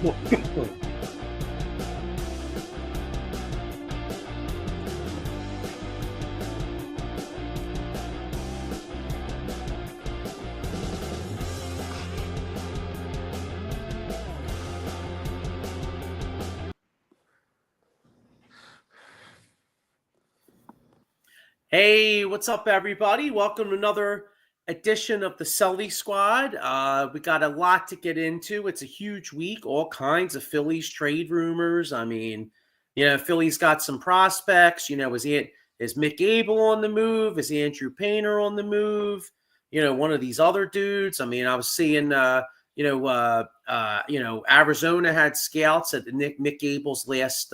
Hey, what's up, everybody? Welcome to another edition of the Sully Squad. We got a lot to get into. It's a huge week, all kinds of Phillies trade rumors. I mean, Philly's got some prospects. Is Mick Abel on the move? Is Andrew Painter on the move? One of these other dudes. I mean, I was seeing, Arizona had scouts at Mick Abel's last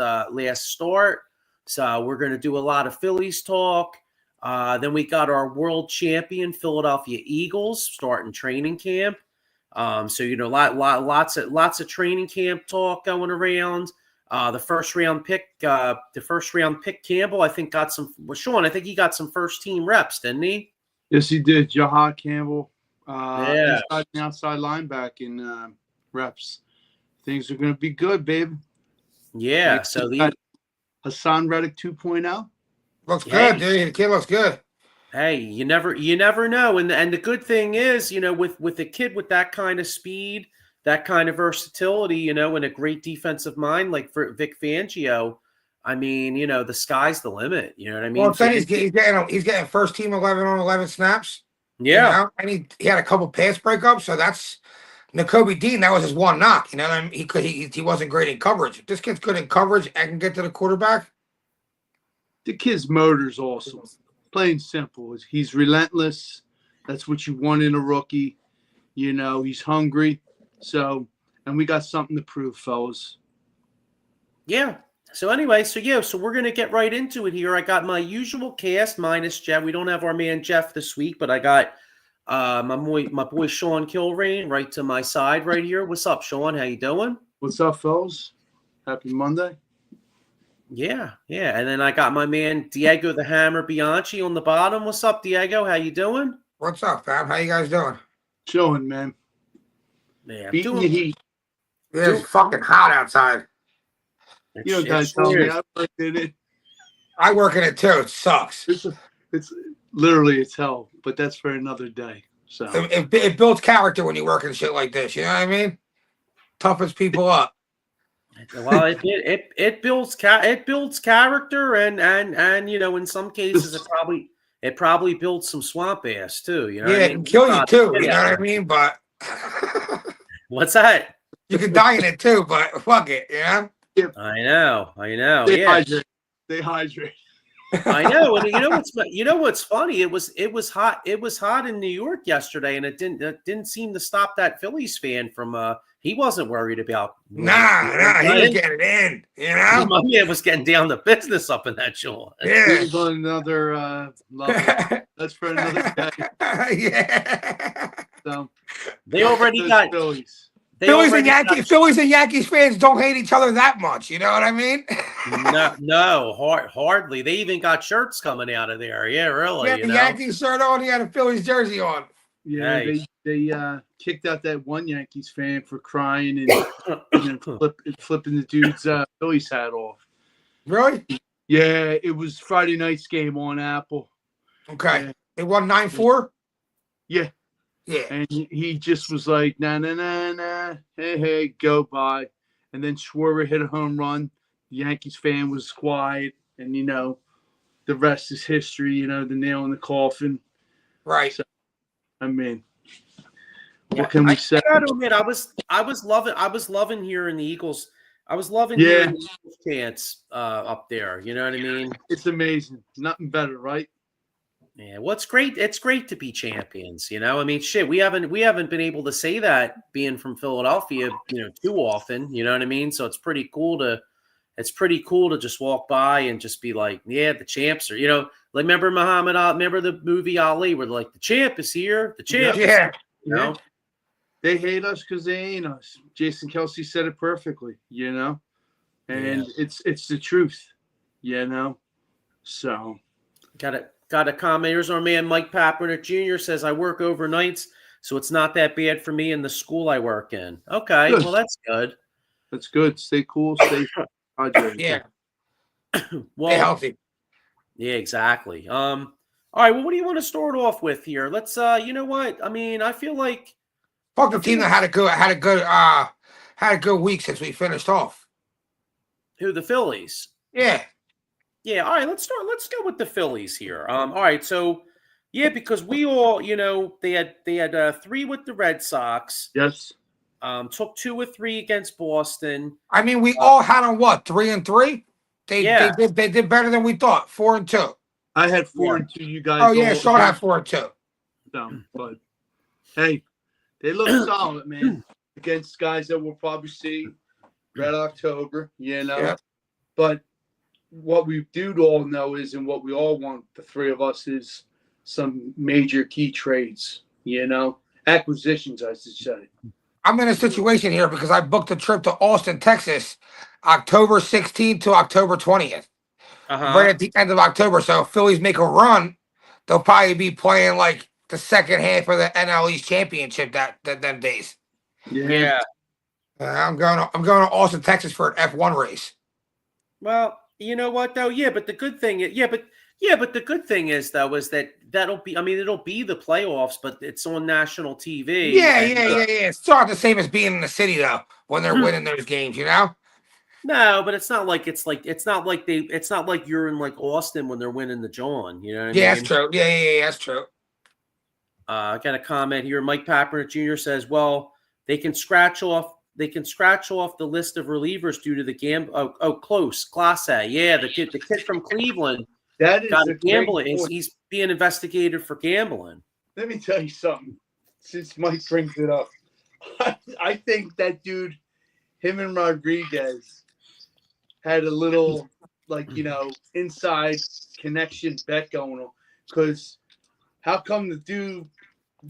start. So we're going to do a lot of Phillies talk. Then we got our world champion Philadelphia Eagles starting training camp. Lots of training camp talk going around. The first round pick Campbell, I think got some. Well, Sean, I think he got some first team reps, didn't he? Yes, he did. Jahad Campbell, inside and outside linebacking reps. Things are going to be good, babe. Yeah. So Hassan Reddick 2.0. Looks good, dude. The kid looks good. Hey, you never know. And the good thing is, with a kid with that kind of speed, that kind of versatility, and a great defensive mind like for Vic Fangio, I mean, the sky's the limit. You know what I mean? Well, he's getting first team 11 on 11 snaps. Yeah. And he had a couple pass breakups, so that's Nakobe Dean. That was his one knock. I mean, he wasn't great in coverage. If this kid's good in coverage and can get to the quarterback. The kid's motor's awesome. Plain simple. He's relentless. That's what you want in a rookie. He's hungry. So, and we got something to prove, fellas. Yeah. So anyway, so we're going to get right into it here. I got my usual cast minus Jeff. We don't have our man Jeff this week, but I got my boy Sean Kilrain right to my side right here. What's up, Sean? How you doing? What's up, fellas? Happy Monday. Yeah. And then I got my man Diego the Hammer Bianchi on the bottom. What's up, Diego? How you doing? What's up, fam? How you guys doing? Chilling, man. Yeah, beating the heat. Yeah, it's fucking hot outside. You don't gotta tell me. I worked in it. I work in it too. It sucks. It's literally hell, but that's for another day. So it builds character when you work in shit like this. You know what I mean? Toughens people up. Well, it builds character and in some cases it probably builds some swamp ass too. It can kill you too. You know what I mean? But what's that? You can die in it too, but fuck it. Yeah. I know. They hydrate. I know, and you know what's funny? It was hot. It was hot in New York yesterday, and it didn't seem to stop that Phillies fan from. He wasn't worried about. Nah, he was getting in. My man was getting down to business up in that show. Yeah, he's on another level. That's for another day. Yeah. So they already got Phillies. Phillies and Yankees fans don't hate each other that much. You know what I mean? No, hardly. They even got shirts coming out of there. Yeah, really. He had the Yankees shirt on. He had a Phillies jersey on. Yeah, nice. They kicked out that one Yankees fan for crying and flipping the dude's Phillies hat off. Really? Yeah, it was Friday night's game on Apple. Okay. Yeah. They won 9-4? Yeah. Yeah. And he just was like, nah, hey, go by. And then Schwarber hit a home run. The Yankees fan was quiet. And, the rest is history, the nail in the coffin. Right. So, I mean, what can we say? I gotta admit, I was loving hearing the Eagles. I was loving hearing the Eagles chants up there. You know what I mean? It's amazing. Nothing better, right? Yeah, well, it's great. It's great to be champions. I mean, shit, we haven't been able to say that being from Philadelphia, too often. You know what I mean? So it's pretty cool to just walk by and just be like, yeah, the champs are. Like remember Muhammad Ali? Remember the movie Ali, where like the champ is here, the champ. Yeah. They hate us because they ain't us. Jason Kelsey said it perfectly. And it's the truth. So Got a comment. Here's our man Mike Papernick Jr. says, I work overnights, so it's not that bad for me in the school I work in. Okay, good. Well, that's good. That's good. Stay cool. Stay hydrated. Yeah, stay Well, healthy. yeah, exactly. All right. Well, what do you want to start off with here? Let's. You know what? I mean, I feel like Fuck the team that had a good week since we finished off. who the Phillies. Yeah. Yeah. All right. Let's start. Let's go with the Phillies here. All right. So, yeah, because we all, they had 3 with the Red Sox. Yes. Took 2 or 3 against Boston. I mean, we all had on what, 3-3? They did better than we thought. 4-2. I had 4-2. You guys. Oh yeah, Sean had 4-2. No, but hey, they look solid, man. Against guys that we'll probably see Red October, Yeah. But what we do all know is, and what we all want, the 3 of us, is some major key trades. Acquisitions, I should say. I'm in a situation here because I booked a trip to Austin, Texas, October 16th to October 20th. Right at the end of October. So if Phillies make a run, they'll probably be playing like the second half of the NL East Championship that them days. Yeah. I'm going to Austin, Texas for an F1 race. Well, you know what though? Yeah, but the good thing, but the good thing is though is that'll be. I mean, it'll be the playoffs, but it's on national TV. Yeah. It's not the same as being in the city though when they're winning those games, No, but it's not like you're in like Austin when they're winning the John. You know what I mean? Yeah, that's true. Yeah, that's true. I got a comment here. Mike Pappernick Jr. says, "Well, they can scratch off the list of relievers due to the gamble. Oh, close. Class A. Yeah, the kid from Cleveland That is got a gambling. great point. He's being investigated for gambling. Let me tell you something. Since Mike brings it up, I think that dude, him and Rodriguez, had a little inside connection bet going on. Because how come the dude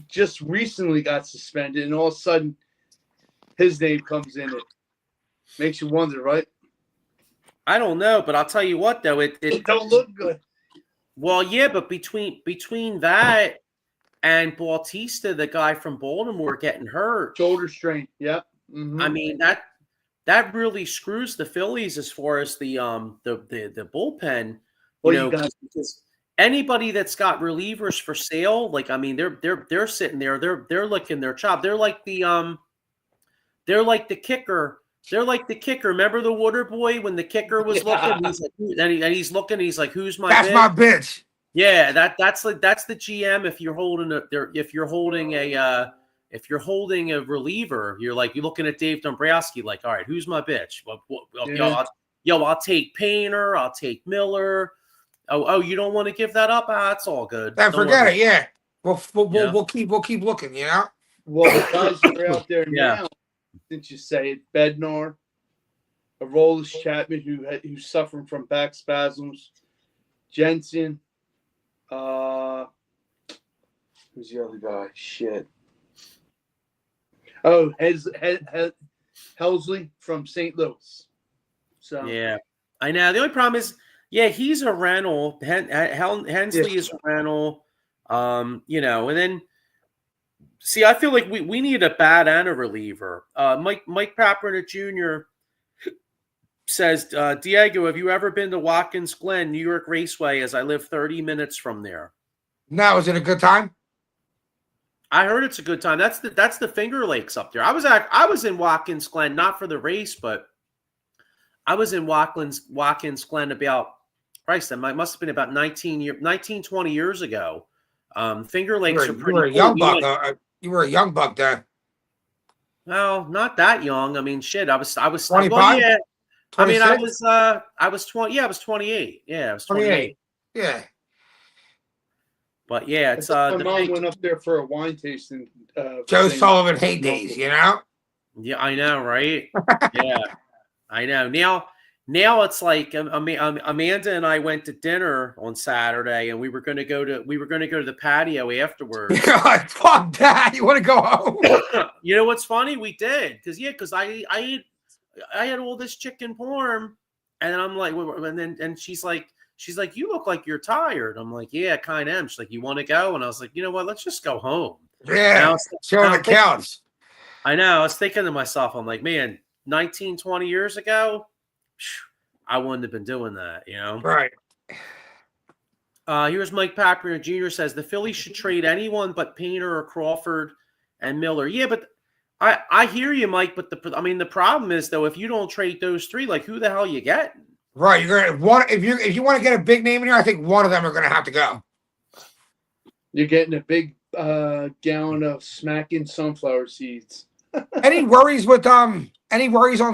just recently got suspended and all of a sudden his name comes in it? Makes you wonder, right? I don't know, but I'll tell you what though, it don't look good. Well, yeah, but between that and Bautista, the guy from Baltimore, getting hurt, shoulder strain. Yeah. Mm-hmm. I mean that really screws the Phillies as far as the bullpen. Because anybody that's got relievers for sale, like I mean, they're sitting there, they're licking their chop. They're like the kicker. They're like the kicker. Remember the Water Boy when the kicker was looking? He's like, he's looking. He's like, "Who's my? That's bitch? my bitch." Yeah, that's the GM. If you're holding a reliever, you're looking at Dave Dombrowski. Like, all right, who's my bitch? I'll take Painter. I'll take Miller. Oh, you don't want to give that up? It's all good. Then forget it. Yeah, we'll keep looking. Well, the guys that are out there now. Since you say it, Bednar, Aroldis Chapman, who's suffering from back spasms, Jensen, who's the other guy? Shit. Oh, Helsley from St. Louis. So yeah, I know. The only problem is, he's a rental. Hensley is a rental. And then. See, I feel like we need a bat and a reliever. Mike Pappernick Jr. says, Diego, have you ever been to Watkins Glen, New York Raceway, as I live 30 minutes from there? No, is it a good time? I heard it's a good time. That's the Finger Lakes up there. I was in Watkins Glen, not for the race, but I was in Watkins Glen about, Christ, that must have been about 19, 20 years ago. Finger Lakes are pretty cool. You were a young buck then. Well, not that young. I mean, shit. I was 25. Well, yeah. 26? I mean, I was 20. Yeah, I was 28. Yeah, I was 28. Yeah. But yeah, it's my mom went up there for a wine tasting. Joe Sullivan heydays, Yeah, I know, right? Yeah, I know. Now it's like Amanda and I went to dinner on Saturday, and we were going to go to the patio afterwards. God, fuck that! You want to go home? You know what's funny? We did because I had all this chicken parm, and I'm like, and she's like, you look like you're tired. I'm like, yeah, I kind of am. She's like, you want to go? And I was like, you know what? Let's just go home. Yeah, sit on the couch. I know. I was thinking to myself, I'm like, man. 19, 20 years ago, I wouldn't have been doing that, you know? Right. Here's Mike Packer Jr. says the Phillies should trade anyone but Painter or Crawford and Miller. Yeah, but I hear you, Mike. But the problem is though, if you don't trade those three, like who the hell you getting? Right. You're gonna one if you want to get a big name in here, I think one of them are gonna have to go. You're getting a big gallon of smacking sunflower seeds. Any worries on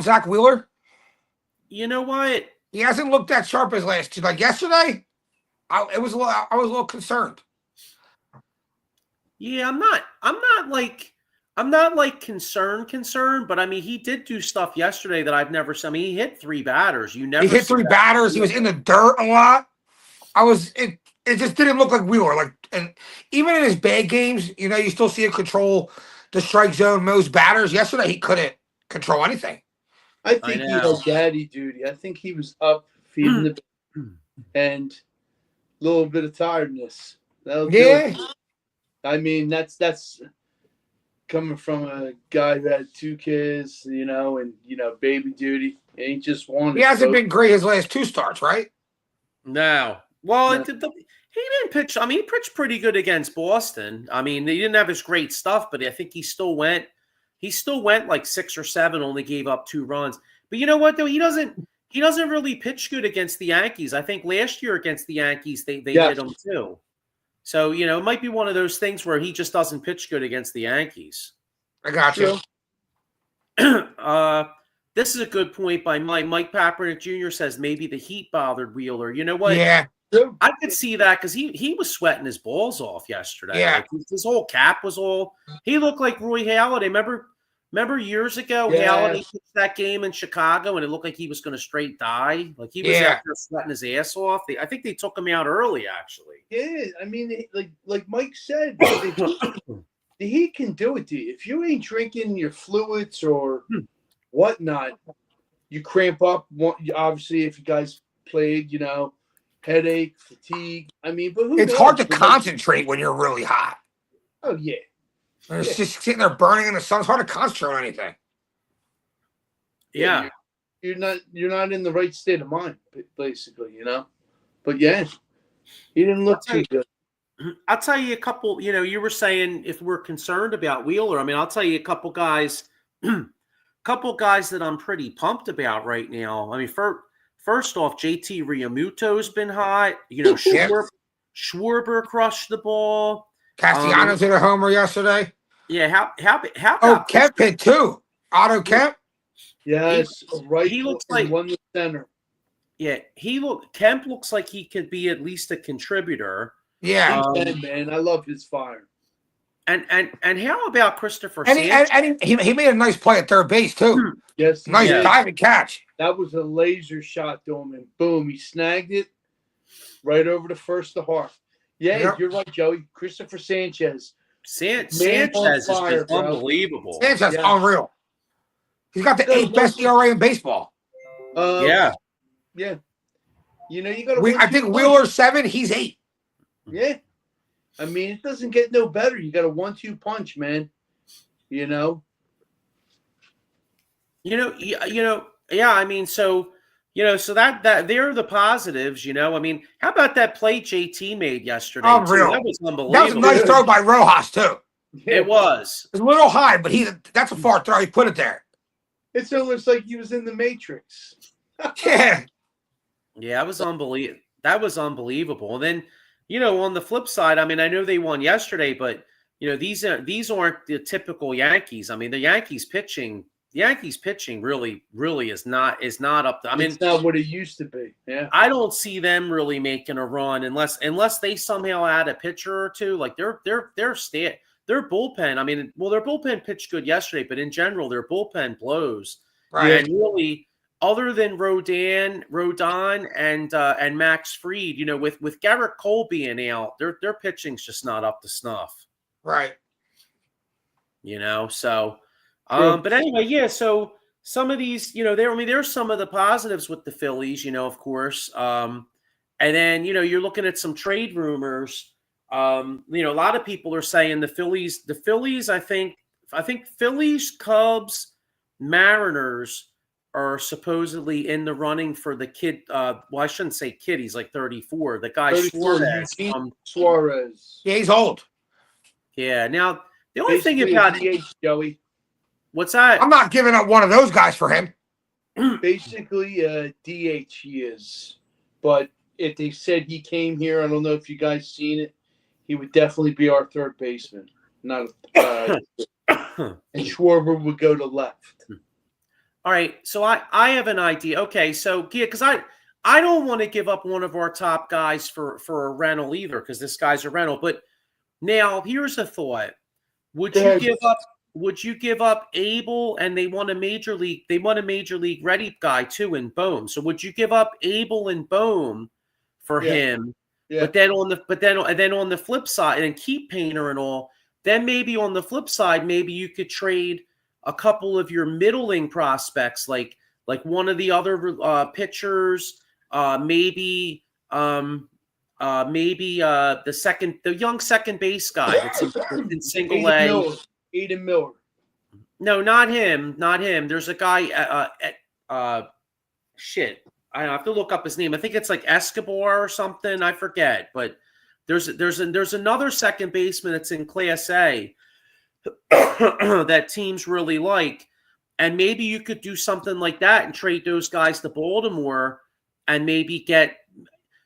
Zach Wheeler? You know what? He hasn't looked that sharp as last two. Like yesterday, I was a little concerned. Yeah, I'm not like concerned, but I mean, he did do stuff yesterday that I've never seen. I mean, he hit 3 batters. You never He hit 3 batters. He was in the dirt a lot. It just didn't look like Wheeler. Like, and even in his bad games, you know, you still see him control the strike zone. Most batters yesterday, he couldn't control anything. I think he had daddy duty. I think he was up feeding the and a little bit of tiredness. Yeah. I mean, that's coming from a guy who had 2 kids, you know, and baby duty. It ain't just one. He hasn't been great his last 2 starts, right? No. Well, he didn't pitch. I mean, he pitched pretty good against Boston. I mean, he didn't have his great stuff, but I think he still went like 6 or 7. Only gave up 2 runs. But you know what though? He doesn't really pitch good against the Yankees. I think last year against the Yankees they hit him too. So you know, it might be one of those things where he just doesn't pitch good against the Yankees. I got you. This is a good point by Mike Papernick Jr. says maybe the heat bothered Wheeler. You know what? Yeah. I could see that because he was sweating his balls off yesterday. Yeah. Like his whole cap was all. He looked like Roy Halladay. Remember years ago, Halladay pitched that game in Chicago, and it looked like he was going to straight die. Like he was out there sweating his ass off. I think they took him out early, actually. Yeah, I mean, like Mike said, the heat can do it to you. If you ain't drinking your fluids or whatnot, you cramp up. Obviously, if you guys played, you know, headache, fatigue. I mean, but it's hard to concentrate when you're really hot. Oh yeah. It's just sitting there burning in the sun. It's hard to concentrate on anything. Yeah. You're not in the right state of mind, basically, you know. But yeah, he didn't look too good. I'll tell you a couple, you know, you were saying if we're concerned about Wheeler. I mean, I'll tell you a couple guys that I'm pretty pumped about right now. I mean, first off, JT Realmuto's been hot. You know, Schwarber crushed the ball. Castellanos hit a homer yesterday. Yeah, how about Kemp hit 2. Otto Kemp. Yes, right. He looks like one the center. Yeah, Kemp looks like he could be at least a contributor. Yeah, man, I love his fire. And how about Christopher Sanchez? And he made a nice play at third base too. Yes, nice diving catch. That was a laser shot to him, and boom, he snagged it right over the first to Hart. Yeah, you're right, Joey. Christopher Sanchez. Sanchez is unbelievable. Sanchez unreal. He's got the 8th best ERA in baseball. Yeah. You know, you got to. I think Wheeler's 7. He's 8. Yeah. I mean, it doesn't get no better. You got a 1-2 punch, man. You know. Yeah. I mean, so that they're the positives. You know, I mean, how about that play JT made yesterday? Unreal. That was unbelievable. That was a nice throw by Rojas too. It was. It was a little high, but that's a far throw. He put it there. It's almost like he was in the Matrix. Yeah. Yeah, that was unbelievable. And then, you know, on the flip side, I mean, I know they won yesterday, but you know, these aren't the typical Yankees. I mean, the Yankees pitching really is not up to. I mean, it's not what it used to be. Yeah, I don't see them really making a run unless they somehow add a pitcher or two. Like their bullpen. I mean, well, their bullpen pitched good yesterday, but in general, their bullpen blows. Right. And really, other than Rodon and Max Fried, you know, with Garrett Cole being out, their pitching's just not up to snuff. Right. You know, so but anyway, yeah, so some of these, you know, there's some of the positives with the Phillies, you know, of course. And then, you know, you're looking at some trade rumors. You know, a lot of people are saying the Phillies, I think Phillies, Cubs, Mariners are supposedly in the running for the kid. Well, I shouldn't say kid. He's like 34. The guy 34, Suarez. Eugene Suarez. Yeah, he's old. Yeah. Now the only Basically thing about a DH, Joey. what's that? I'm not giving up one of those guys for him. Basically a DH he is. But if they said he came here, I don't know if you guys seen it, he would definitely be our third baseman. Not and Schwarber would go to left. All right, so I have an idea. Okay, so yeah, because I don't want to give up one of our top guys for a rental either, because this guy's a rental. But now here's a thought: Would you give up Abel? And they want a major league ready guy too in Bohm. So would you give up Abel and Bohm for him? Yeah. But then on the flip side, and keep Painter and all. Then maybe on the flip side, maybe you could trade a couple of your middling prospects, like one of the other pitchers, maybe the young second base guy that's in single A. Aiden Miller. No, not him. There's a guy. Shit, I have to look up his name. I think it's like Escobar or something. I forget, but. There's another second baseman that's in Class A that teams really like, and maybe you could do something like that and trade those guys to Baltimore, and maybe get.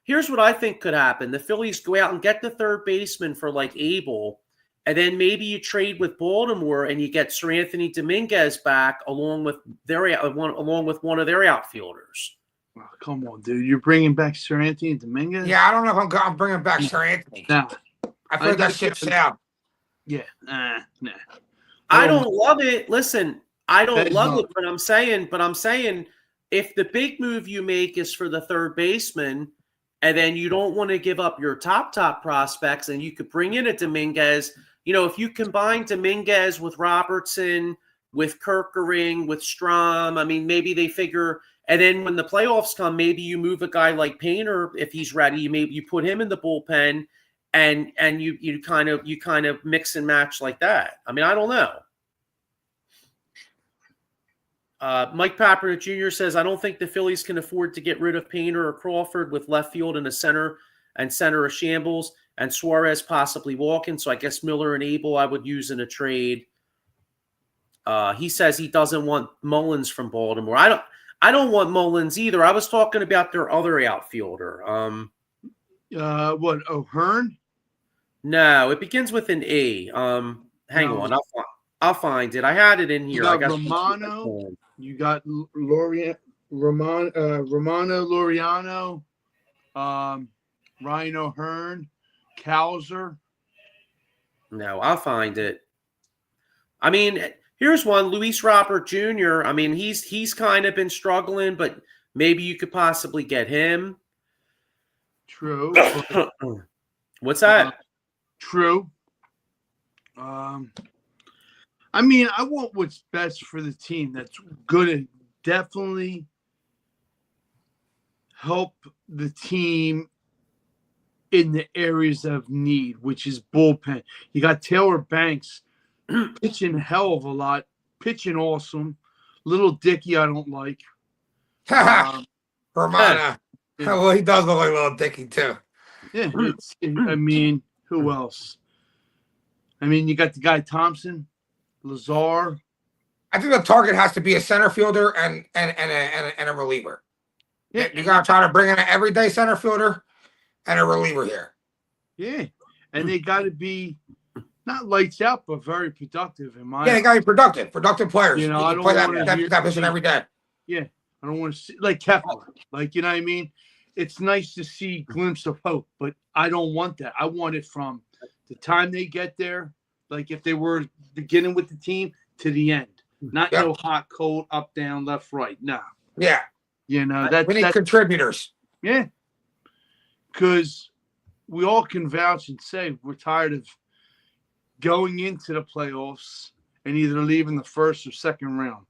Here's what I think could happen: the Phillies go out and get the third baseman for like Abel, and then maybe you trade with Baltimore and you get Sir Anthony Dominguez back along with one of their outfielders. Oh, come on, dude. You're bringing back Sir Anthony Dominguez? Yeah, I don't know if I'm bringing back Sir Anthony. Nah. I feel like that shit's out. Yeah. Nah. I don't love it. Listen, I don't love it, but I'm saying if the big move you make is for the third baseman, and then you don't want to give up your top prospects, and you could bring in a Dominguez, if you combine Dominguez with Robertson, with Kerkering, with Strom, I mean, maybe they figure. And then when the playoffs come, maybe you move a guy like Painter if he's ready. Maybe you put him in the bullpen, and you kind of mix and match like that. I mean, I don't know. Mike Papperner Jr. says, I don't think the Phillies can afford to get rid of Painter or Crawford with left field and center a shambles, and Suarez possibly walking. So I guess Miller and Abel I would use in a trade. He says he doesn't want Mullins from Baltimore. I don't want Mullins either. I was talking about their other outfielder. What, O'Hearn? No, it begins with an E. Hang on, I'll find it. I had it in here. You got Romano. You got Romano Laureano, Ryan O'Hearn, Cowser. No, I'll find it. I mean, here's one, Luis Robert Jr. I mean, he's kind of been struggling, but maybe you could possibly get him. True. What's that? True. I mean, I want what's best for the team. That's going to definitely help the team in the areas of need, which is bullpen. You got Taylor Banks pitching hell of a lot, pitching awesome. Little Dicky, I don't like. Romana. Yeah. Well, he does look like Little Dicky too. Yeah, I mean, who else? I mean, you got the guy Thompson, Lazar. I think the target has to be a center fielder and a reliever. Yeah, you got to try to bring in an everyday center fielder and a reliever here. Yeah, and they got to be not lights out, but very productive in my. Yeah, they got to be productive players. You know, I don't play that position every day. Yeah, I don't want to see like Kepler. Like, you know what I mean? It's nice to see glimpse of hope, but I don't want that. I want it from the time they get there, like if they were beginning with the team to the end. Not no hot, cold, up, down, left, right. No. Yeah. You know, we need contributors. Yeah. Because we all can vouch and say we're tired of going into the playoffs and either leaving the first or second round.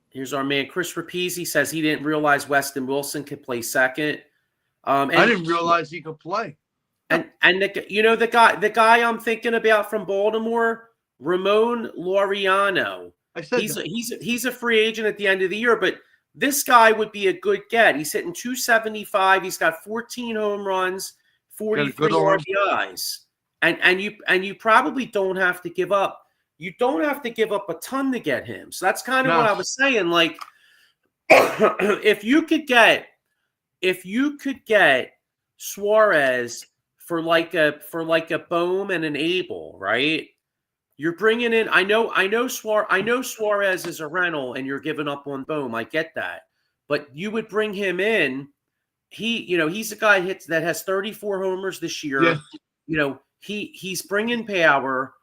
Here's our man, Chris Rapizzi says he didn't realize Weston Wilson could play second. I didn't realize he could play. And the guy I'm thinking about from Baltimore, Ramon Laureano. I said he's a free agent at the end of the year, but this guy would be a good get. He's hitting 275. He's got 14 home runs, 43 RBIs, and you probably don't have to give up. You don't have to give up a ton to get him. So that's kind of what I was saying. Like, if you could get Suarez for like a Bohm and an Abel, right? You're bringing in. I know Suarez is a rental, and you're giving up on Bohm. I get that, but you would bring him in. He's a guy that has 34 homers this year. Yeah. He's bringing power.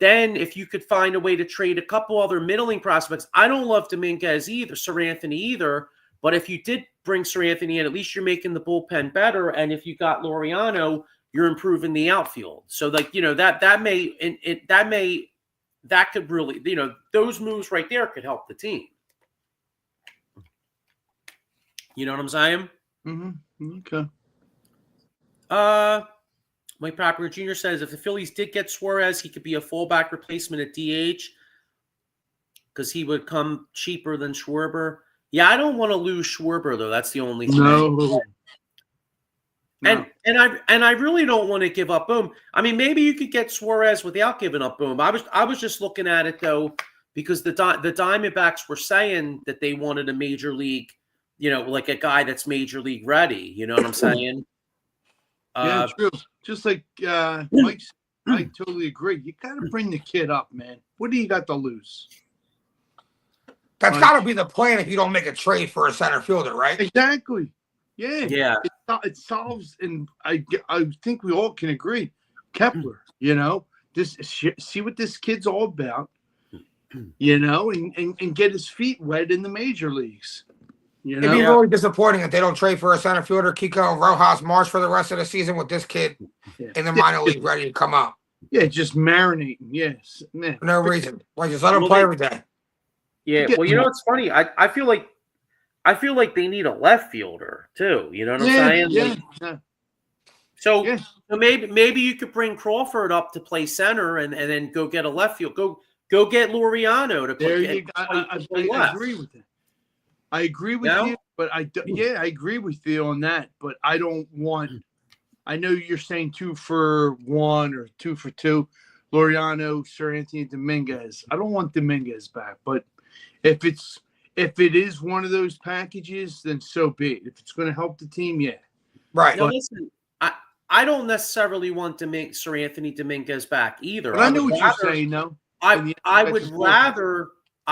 Then, if you could find a way to trade a couple other middling prospects, I don't love Dominguez either, Sir Anthony either. But if you did bring Sir Anthony in, at least you're making the bullpen better. And if you got Laureano, you're improving the outfield. So, like, that could really, those moves right there could help the team. You know what I'm saying? Mm-hmm. Okay. Mike Popper Jr. says if the Phillies did get Suarez, he could be a fullback replacement at DH because he would come cheaper than Schwarber. Yeah, I don't want to lose Schwarber though. That's the only thing. No. And I really don't want to give up Boom. I mean, maybe you could get Suarez without giving up Boom. I was just looking at it though because the Diamondbacks were saying that they wanted a major league, like a guy that's major league ready. You know what I'm saying? Yeah, true. Just like Mike, I totally agree. You got to bring the kid up, man. What do you got to lose? That's got to be the plan if you don't make a trade for a center fielder, right? Exactly. Yeah. Yeah. It solves, and I think we all can agree. Kepler, just see what this kid's all about, and get his feet wet in the major leagues. It'd be really disappointing if they don't trade for a center fielder, Kiko Rojas Marsh, for the rest of the season with this kid in the minor league ready to come up. Yeah, just marinating. Yes. For no reason. Why just let him play every day? Yeah. Well, it's funny. I feel like they need a left fielder too. You know what I'm saying? Yeah. So maybe you could bring Crawford up to play center and then go get a left field. Go get Laureano to play. I agree with that. I agree with you, but I agree with you on that. But I don't want. I know you're saying 2 for 1 or 2 for 2. Laureano, Sir Anthony Dominguez. I don't want Dominguez back, but if it is one of those packages, then so be it. If it's going to help the team, yeah. Right. Now, listen, I don't necessarily want Sir Anthony Dominguez back either. But I know what you're saying, though. I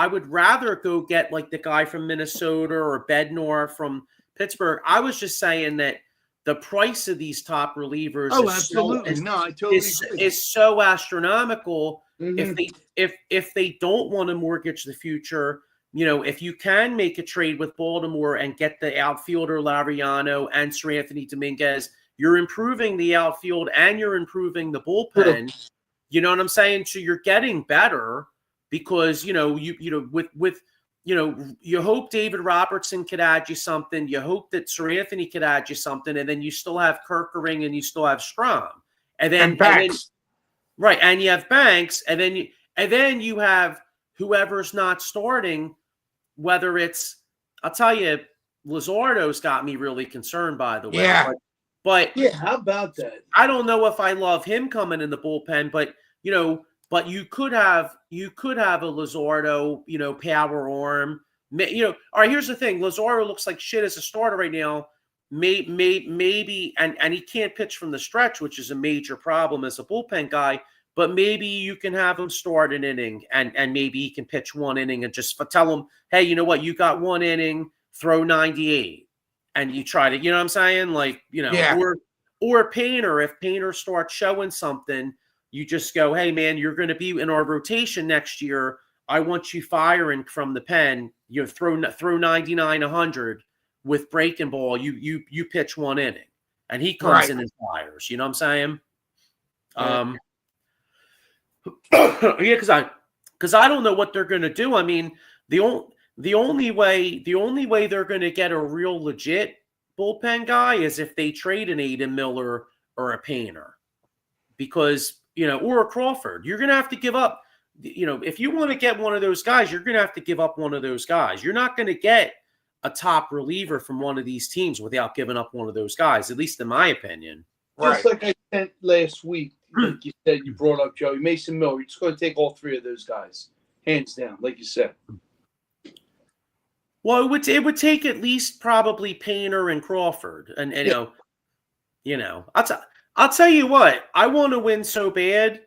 would rather go get like the guy from Minnesota or Bednar from Pittsburgh. I was just saying that the price of these top relievers is so astronomical. Mm-hmm. If they don't want to mortgage the future, if you can make a trade with Baltimore and get the outfielder Laureano and Sir Anthony Dominguez, you're improving the outfield and you're improving the bullpen. You know what I'm saying? So you're getting better. Because you hope David Robertson could add you something. You hope that Sir Anthony could add you something, and then you still have Kerkering and you still have Strom, and Banks, right? And you have Banks, and then you have whoever's not starting. Whether it's, I'll tell you, Luzardo's got me really concerned. By the way, yeah. But how about that? I don't know if I love him coming in the bullpen, but But you could have a Luzardo, power arm. All right, here's the thing. Luzardo looks like shit as a starter right now. Maybe, and he can't pitch from the stretch, which is a major problem as a bullpen guy. But maybe you can have him start an inning, and maybe he can pitch 1 inning and just tell him, hey, you know what? You got 1 inning, throw 98. And you try to, you know what I'm saying? Like, or Painter, if Painter starts showing something, you just go, hey, man, you're going to be in our rotation next year. I want you firing from the pen. You throw 99, 100 with breaking ball. You pitch 1 inning, and he comes in and fires. You know what I'm saying? Yeah, because I don't know what they're going to do. I mean, the only way they're going to get a real legit bullpen guy is if they trade an Aiden Miller or a Painter, because or a Crawford. You're going to have to give up. if you want to get one of those guys, you're going to have to give up one of those guys. You're not going to get a top reliever from one of these teams without giving up one of those guys, at least in my opinion. Just like I said last week, like you said, you brought up Joey Mason Miller. You're just going to take all three of those guys, hands down, like you said. Well, it would take at least probably Painter and Crawford, and I'll tell you what, I want to win so bad,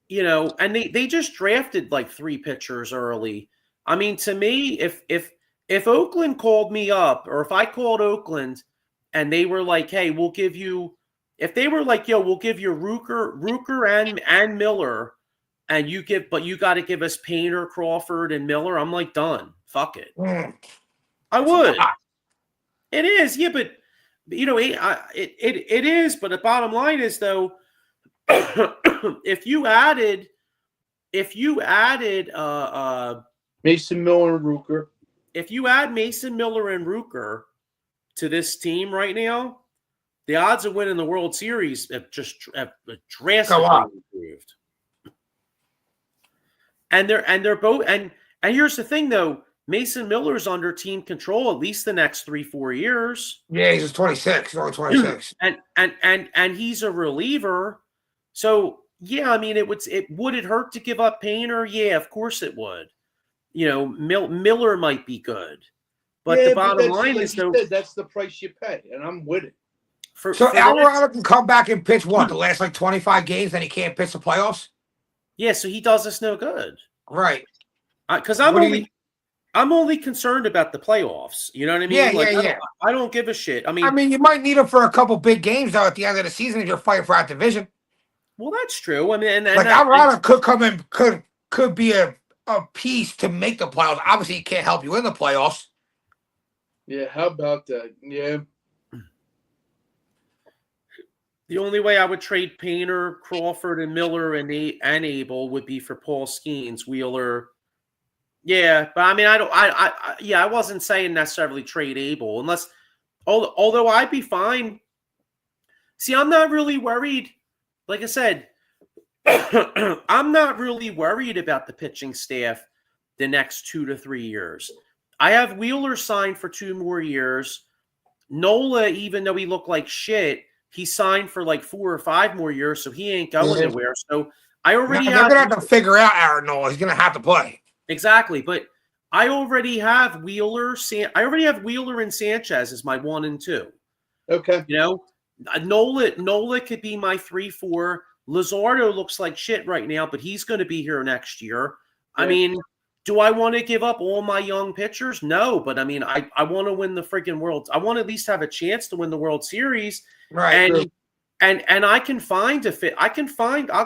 and they just drafted like 3 pitchers early. I mean, to me, if Oakland called me up, or if I called Oakland and they were like, hey, we'll give you. If they were like, yo, we'll give you Rooker and Miller, and but you got to give us Painter, Crawford, and Miller, I'm like, done. Fuck it. I would. It is, yeah, but it is. But the bottom line is, though, if you added Mason Miller and Rooker, if you add Mason Miller and Rooker to this team right now, the odds of winning the World Series have drastically improved. And they're both and here's the thing though, Mason Miller's under team control at least the next 3-4 years. Yeah, he's just 26. He's only 26. And he's a reliever. So yeah, I mean would it hurt to give up Painter? Yeah, of course it would. Miller might be good. But the bottom line is though, that's the price you pay, and I'm with it. So Alvarado can come back and pitch the last 25 games, then he can't pitch the playoffs? Yeah, so he does us no good. Right. Because I'm only concerned about the playoffs. You know what I mean? Yeah. I don't give a shit. I mean, you might need him for a couple big games though at the end of the season if you're fighting for that division. Well, that's true. I mean, Alvarado could come in, could be a piece to make the playoffs. Obviously, he can't help you in the playoffs. Yeah, how about that? Yeah. The only way I would trade Painter, Crawford, and Miller and Abel would be for Paul Skeens, Wheeler. Yeah, but I mean, I wasn't saying necessarily trade Abel unless, although I'd be fine. See, I'm not really worried. Like I said, I'm not really worried about the pitching staff the next 2 to 3 years. I have Wheeler signed for 2 more years. Nola, even though he looked like shit, he signed for like 4 or 5 more years, so he ain't going anywhere. So I already They're going to have to figure out Aaron Nola. He's going to have to play. Exactly, but I already have Wheeler. I already have Wheeler and Sanchez as my 1 and 2. Okay. Nola could be my 3-4. Luzardo looks like shit right now, but he's going to be here next year. Yeah. I mean, do I want to give up all my young pitchers? No, but I mean, I want to win the freaking World. I want to at least have a chance to win the World Series. Right. And I can find a fit. I'll go find a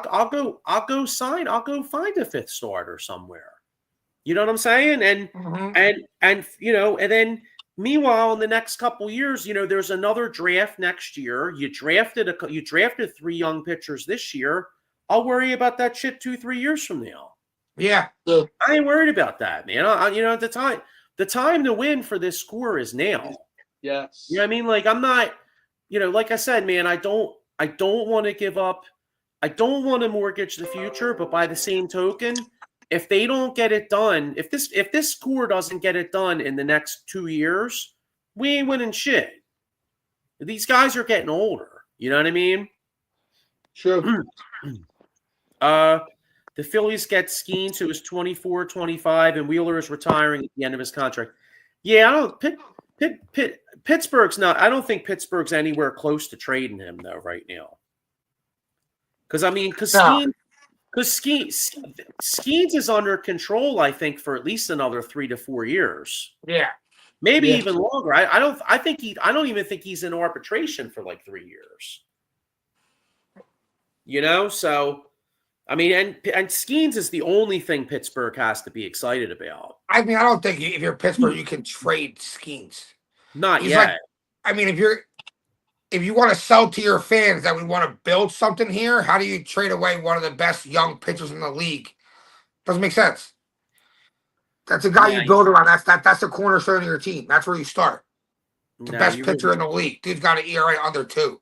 5th starter somewhere. You know what I'm saying? And and then meanwhile, in the next couple years, there's another draft next year. You drafted 3 young pitchers this year. I'll worry about that shit 2-3 years from now. Yeah. I ain't worried about that, man. The time to win for this score is now. Yes. You know what I mean? Like I'm not, like I said, man, I don't want to give up. I don't want to mortgage the future, but by the same token, if they don't get it done, if this score doesn't get it done in the next 2 years, we ain't winning shit. These guys are getting older. You know what I mean? Sure. The Phillies get Skeens, who is 24, 25, and Wheeler is retiring at the end of his contract. Yeah, Pittsburgh's not. I don't think Pittsburgh's anywhere close to trading him though right now. Because Skeens is under control, I think, for at least another 3 to 4 years. Yeah, maybe even longer. I don't even think he's in arbitration for like 3 years. So. I mean, and Skeens is the only thing Pittsburgh has to be excited about. I mean, I don't think if you're Pittsburgh, you can trade Skeens. Not yet. If you want to sell to your fans that we want to build something here, how do you trade away one of the best young pitchers in the league? Doesn't make sense. That's a guy you build around. That's the cornerstone of your team. That's where you start. The best pitcher in the league. Dude's got an ERA under 2.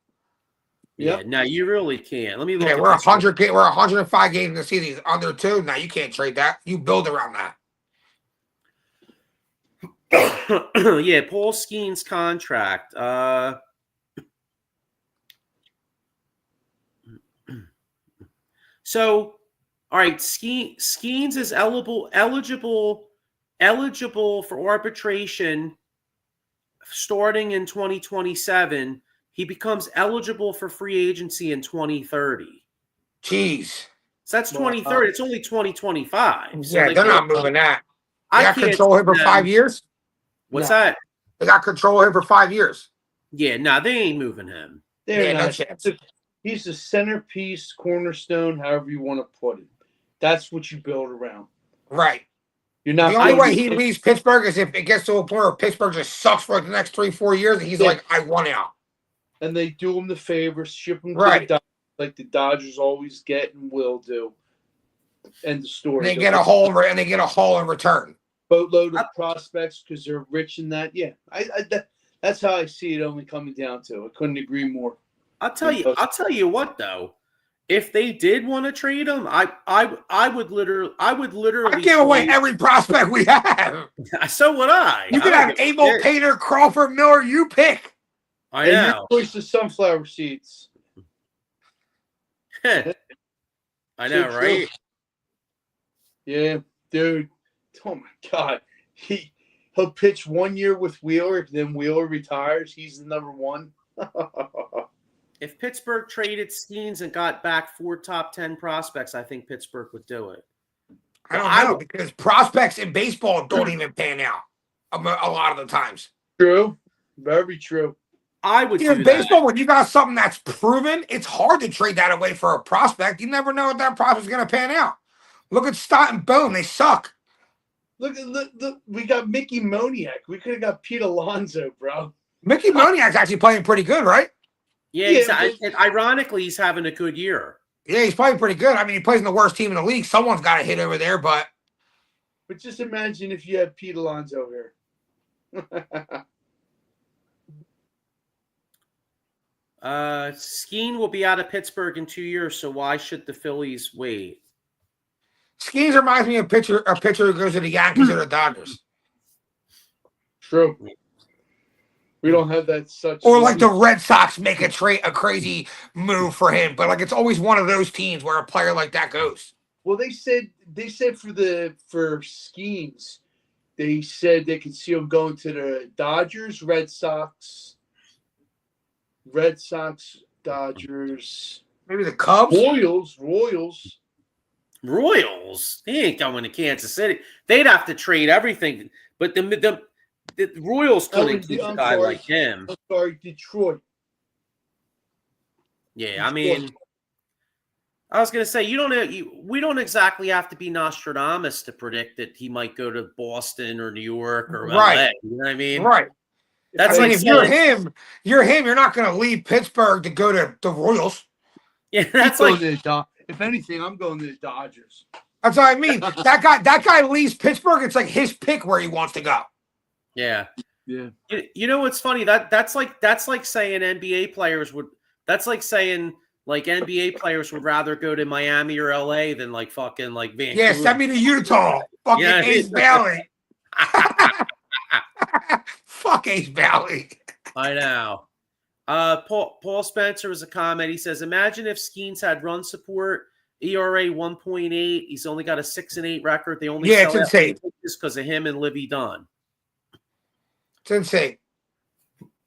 Yeah, no, you really can't. Let me look. Yeah, at we're this 100. We're 105 games in the season. He's under 2. Now you can't trade that. You build around that. Yeah, Paul Skeen's contract. So, all right, Skeens is eligible for arbitration starting in 2027. He becomes eligible for free agency in 2030. Jeez. So that's 2030. It's only 2025. So Yeah, they're not moving that. They I got can't control of him for 5 years. What's No. that? They got control of him for 5 years. Yeah, no, they ain't moving him. They're no not. chance. He's the centerpiece, cornerstone, however you want to put it. That's what you build around. Right. You're not. The only way he leaves Pittsburgh is if it gets to a point where Pittsburgh just sucks for like the next 3-4 years, and he's like, I want out. And they do him the favor, ship him to Right. the Dodgers, like the Dodgers always get and will do. End the story. And they get a haul, and they get a haul in return. Boatload of prospects because they're rich in that. Yeah, that's how I see it. Only coming down to. I couldn't agree more. I'll tell you what though. If they did want to trade him, I would literally I give away every prospect we have. So would I. You can have Abel, Painter, Crawford, Miller. You pick. I know. Your choice of sunflower seeds. I know, right? Yeah, dude. Oh my God, he'll pitch 1 year with Wheeler, then Wheeler retires. He's the number one. If Pittsburgh traded Skeens and got back 4 top 10 prospects, I think Pittsburgh would do it. I don't know because prospects in baseball don't even pan out a lot of the times. True, very true. I would do in baseball when you got something that's proven, it's hard to trade that away for a prospect. You never know what that prospect's going to pan out. Look at Stott and Boone; they suck. Look, we got Mickey Moniak. We could have got Pete Alonso, bro. Mickey Moniak's actually playing pretty good, right? Yeah, ironically, he's having a good year. Yeah, he's playing pretty good. I mean, he plays in the worst team in the league. Someone's got to hit over there, but just imagine if you had Pete Alonso here. Skeen will be out of Pittsburgh in 2 years, so why should the Phillies wait? Skeens reminds me of a pitcher who goes to the Yankees or the Dodgers. True. We don't have that such. Or like the Red Sox make a crazy move for him, but like it's always one of those teams where a player like that goes. Well, they said for Skeens, they said they could see him going to the Dodgers, Red Sox, Dodgers, maybe the Cubs, Royals. He ain't going to Kansas City. They'd have to trade everything, but the Royals couldn't keep a guy like him. I'm sorry, Detroit. Yeah, I mean, I was going to say we don't exactly have to be Nostradamus to predict that he might go to Boston or New York or LA. You know what I mean? Right. That's I mean, like if you're him. You're not going to leave Pittsburgh to go to the Royals. Yeah, that's like. If anything, I'm going to the Dodgers. That's what I mean. that guy leaves Pittsburgh. It's like his pick where he wants to go. Yeah. Yeah. You know what's funny? That's like saying NBA players would. That's like saying like NBA players would rather go to Miami or LA than like fucking like Vancouver. Yeah, send me to Utah. Fucking Ace Valley. Fuck Ace Valley. I know. Paul Spencer was a comment. He says, "Imagine if Skeens had run support, ERA 1.8. He's only got a 6-8 record. They only it's insane just because of him and Livy Dunn. It's insane.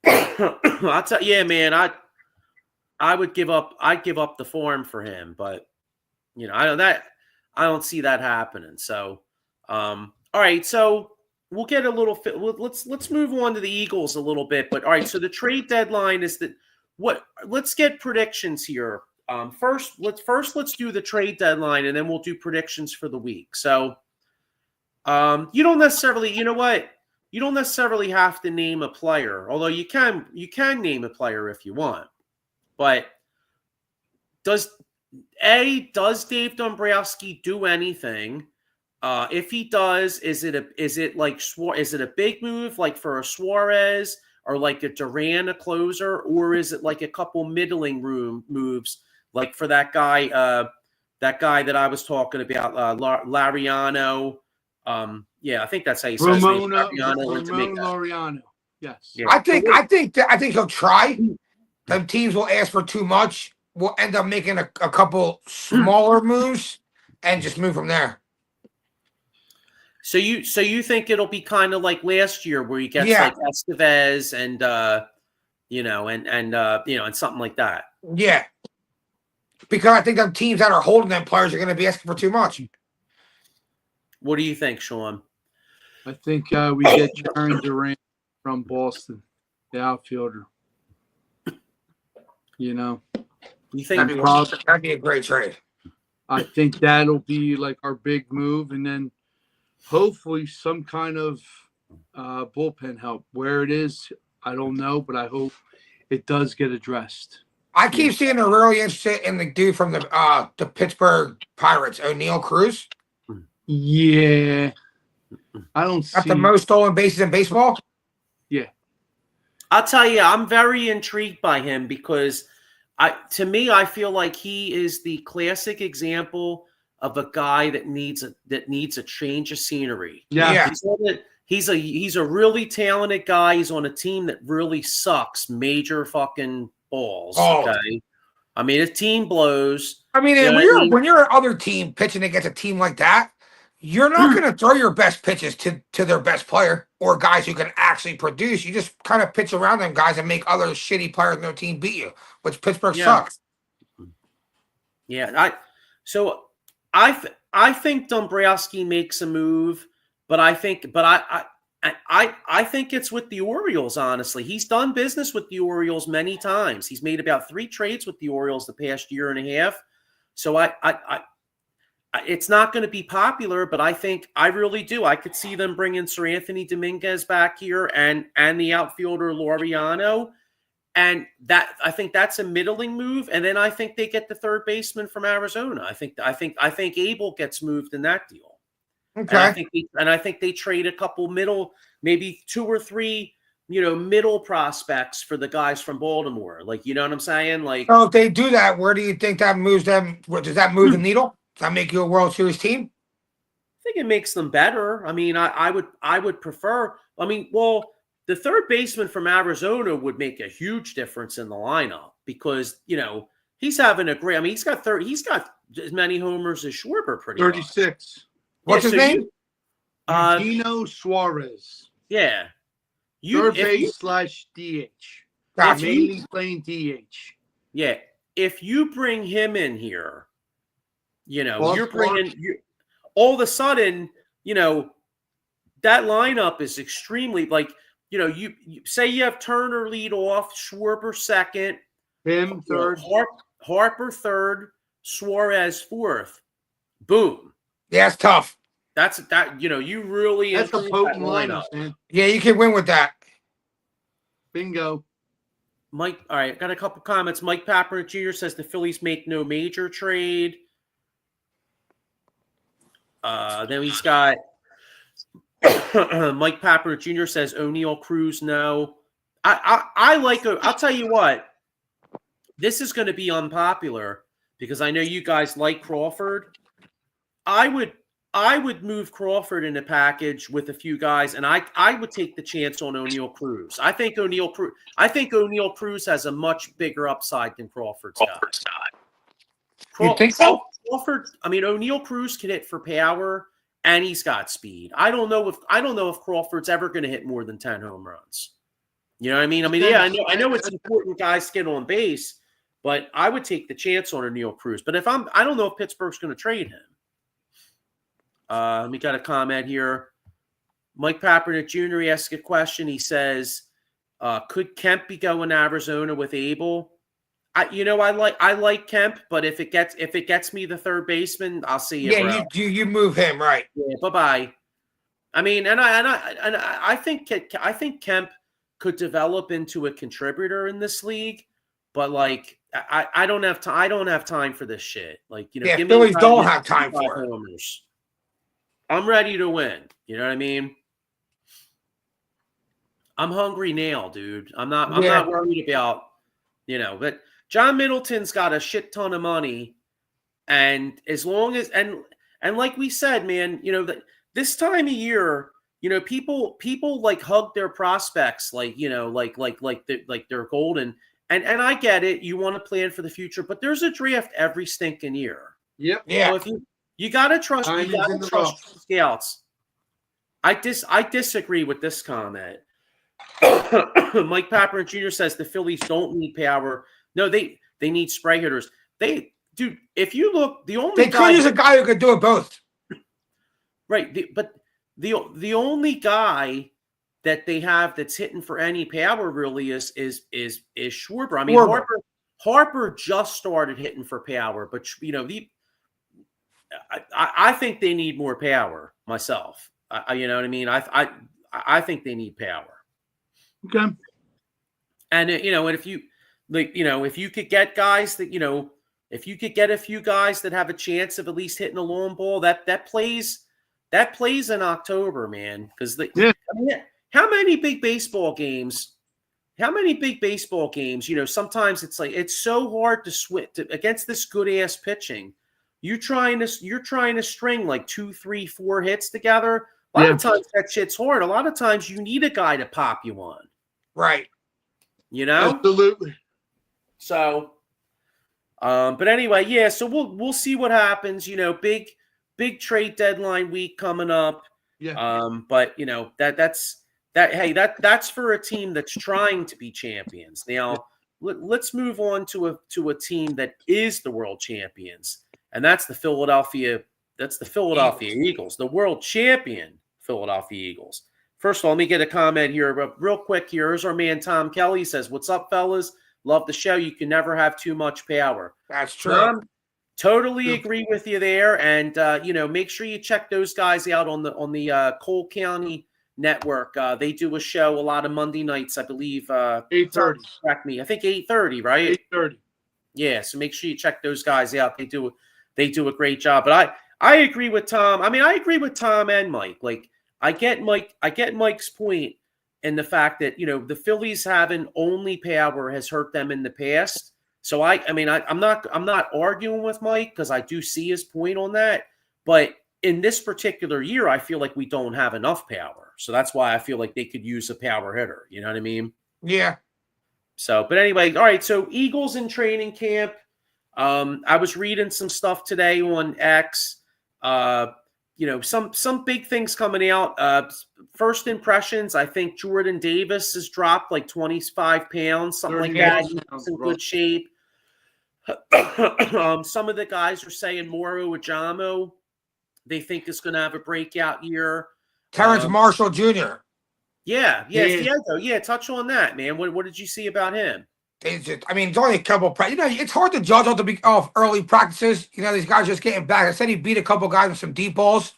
I'll tell you, yeah, man. I would give up. I'd give up the farm for him, but you know, I don't see that happening. So, all right, so we'll get a little. Let's move on to the Eagles a little bit. But all right, so the trade deadline is that. Let's get predictions here. First, let's do the trade deadline, and then we'll do predictions for the week. So, you don't necessarily, you know what? You don't necessarily have to name a player, although you can name a player if you want. But does Dave Dombrowski do anything? If he does, is it a big move like for a Suarez, Are like a Duran a closer, or is it like a couple middling room moves, like for that guy that I was talking about, Lariano? Yeah, I think that's how you say his name. Ramon Laureano. Yes. Yeah. I think he'll try. The teams will ask for too much. We'll end up making a couple smaller moves and just move from there. So you think it'll be kind of like last year where you get like Estevez and and something like that. Yeah. Because I think the teams that are holding them players are going to be asking for too much. What do you think, Sean? I think we get Jaron Durant from Boston, the outfielder. You think that'd be a great trade? I think that'll be like our big move, and then hopefully some kind of bullpen help. Where it is, I don't know, but I hope it does get addressed. I keep seeing they're really interested in the dude from the Pittsburgh Pirates, O'Neal Cruz. Yeah. I don't see. Got the most stolen bases in baseball? Yeah. I'll tell you, I'm very intrigued by him because to me, I feel like he is the classic example of a guy that needs a change of scenery. Yeah. He's a really talented guy. He's on a team that really sucks major fucking balls. Oh. Okay. I mean, his team blows. I mean, when you're an other team pitching against a team like that, you're not going to throw your best pitches to their best player or guys who can actually produce. You just kind of pitch around them guys and make other shitty players in their team beat you, which Pittsburgh sucks. Yeah, I think Dombrowski makes a move, but I think it's with the Orioles. Honestly, he's done business with the Orioles many times. He's made about 3 trades with the Orioles the past year and a half. So it's not going to be popular, but I really do. I could see them bringing Sir Anthony Dominguez back here and the outfielder Laureano, and I think that's a middling move. And then I think they get the third baseman from Arizona. I think Abel gets moved in that deal. Okay. And I think they trade a couple maybe 2 or 3, middle prospects for the guys from Baltimore. Like, you know what I'm saying? Like, so if they do that, where do you think that moves them? Does that move the needle? Does that make you a World Series team? I think it makes them better. I mean, I would prefer. I mean, well, the third baseman from Arizona would make a huge difference in the lineup because he's having a great. I mean, he's got as many homers as Schwarber, pretty 36. Much. What's his name? Dino Suarez. Yeah. Third base / DH. Gotcha. Mainly playing DH. Yeah. If you bring him in here, you're bringing all of a sudden, that lineup is extremely you say you have Turner lead off, Schwarber second, him third, Harper third, Suarez fourth. Boom. Yeah, it's tough. You really that's a potent lineup, man. Yeah, you can win with that. Bingo. Mike, all right, got a couple comments. Mike Papper Jr. says the Phillies make no major trade. Then he's got Mike Papper Jr. says O'Neal Cruz no. I'll tell you what. This is going to be unpopular because I know you guys like Crawford. I would move Crawford in a package with a few guys, and I would take the chance on O'Neal Cruz. I think O'Neal Cruz has a much bigger upside than Crawford's got. You think so? Crawford, I mean, O'Neal Cruz can hit for power, and he's got speed. I don't know if Crawford's ever going to hit more than 10 home runs. You know what I mean? I mean, yeah, I know it's important guys get on base, but I would take the chance on O'Neal Cruz. But I don't know if Pittsburgh's going to trade him. We got a comment here. Mike Pappernick Jr. asked a question. He says, "Could Kemp be going to Arizona with Abel?" I like Kemp, but if it gets me the third baseman, I'll see you. Yeah, bro. you move him right. Yeah, bye. I mean, and I think Kemp could develop into a contributor in this league, but like I don't have time. I don't have time for this shit. Like yeah, Phillies don't have time for it. Homers. I'm ready to win. You know what I mean? I'm hungry now, dude. I'm Yeah. not worried about, but John Middleton's got a shit ton of money. And as long as and like we said, man, that this time of year, people like hug their prospects like, like they're golden. And I get it, you want to plan for the future, but there's a draft every stinking year. Yep. Yeah. So if you gotta trust scouts. I disagree with this comment. Mike Papper Jr. says the Phillies don't need power. No, they need spray hitters. Dude, if you look, the only they could use a guy who could do it both. Right, but the only guy that they have that's hitting for any power really is Schwarber. I mean, Harper just started hitting for power, but I think they need more power myself. You know what I mean? I think they need power. Okay. And and if you if you could get guys that if you could get a few guys that have a chance of at least hitting a long ball, that plays in October, man. Because how many big baseball games? Sometimes it's like it's so hard to switch against this good ass pitching. You're trying to string like 2, 3, 4 hits together. A lot of times that shit's hard. A lot of times you need a guy to pop you on. Right. Absolutely. So, but anyway, yeah. So we'll see what happens. Big trade deadline week coming up. Yeah. But that's for a team that's trying to be champions. Now let's move on to a team that is the world champions, and that's the Philadelphia Eagles, the world champion Philadelphia Eagles. First of all, let me get a comment here, but real quick here. Here's our man Tom Kelly says, "What's up, fellas? Love the show. You can never have too much power." That's true. Tom, totally agree with you there, and make sure you check those guys out on the Cole County Network. They do a show a lot of Monday nights, I believe. 8:30. Correct me. I think 8:30, right? 8:30. Yeah. So make sure you check those guys out. They do a great job. But I agree with Tom. I mean, I agree with Tom and Mike. Like, I get Mike's point in the fact that the Phillies having only power has hurt them in the past. So I'm not arguing with Mike because I do see his point on that. But in this particular year, I feel like we don't have enough power. So that's why I feel like they could use a power hitter. You know what I mean? Yeah. So, but anyway, all right. So Eagles in training camp. I was reading some stuff today on X. Some big things coming out. First impressions, I think Jordan Davis has dropped like 25 pounds, something like that. He's in good shape. Some of the guys are saying Moro Ajamo, they think is going to have a breakout year. Terrence Marshall Jr. Yeah, Diego. Yeah, touch on that, man. What did you see about him? It's only a couple. It's hard to judge off early practices. These guys just getting back. I said he beat a couple guys with some deep balls.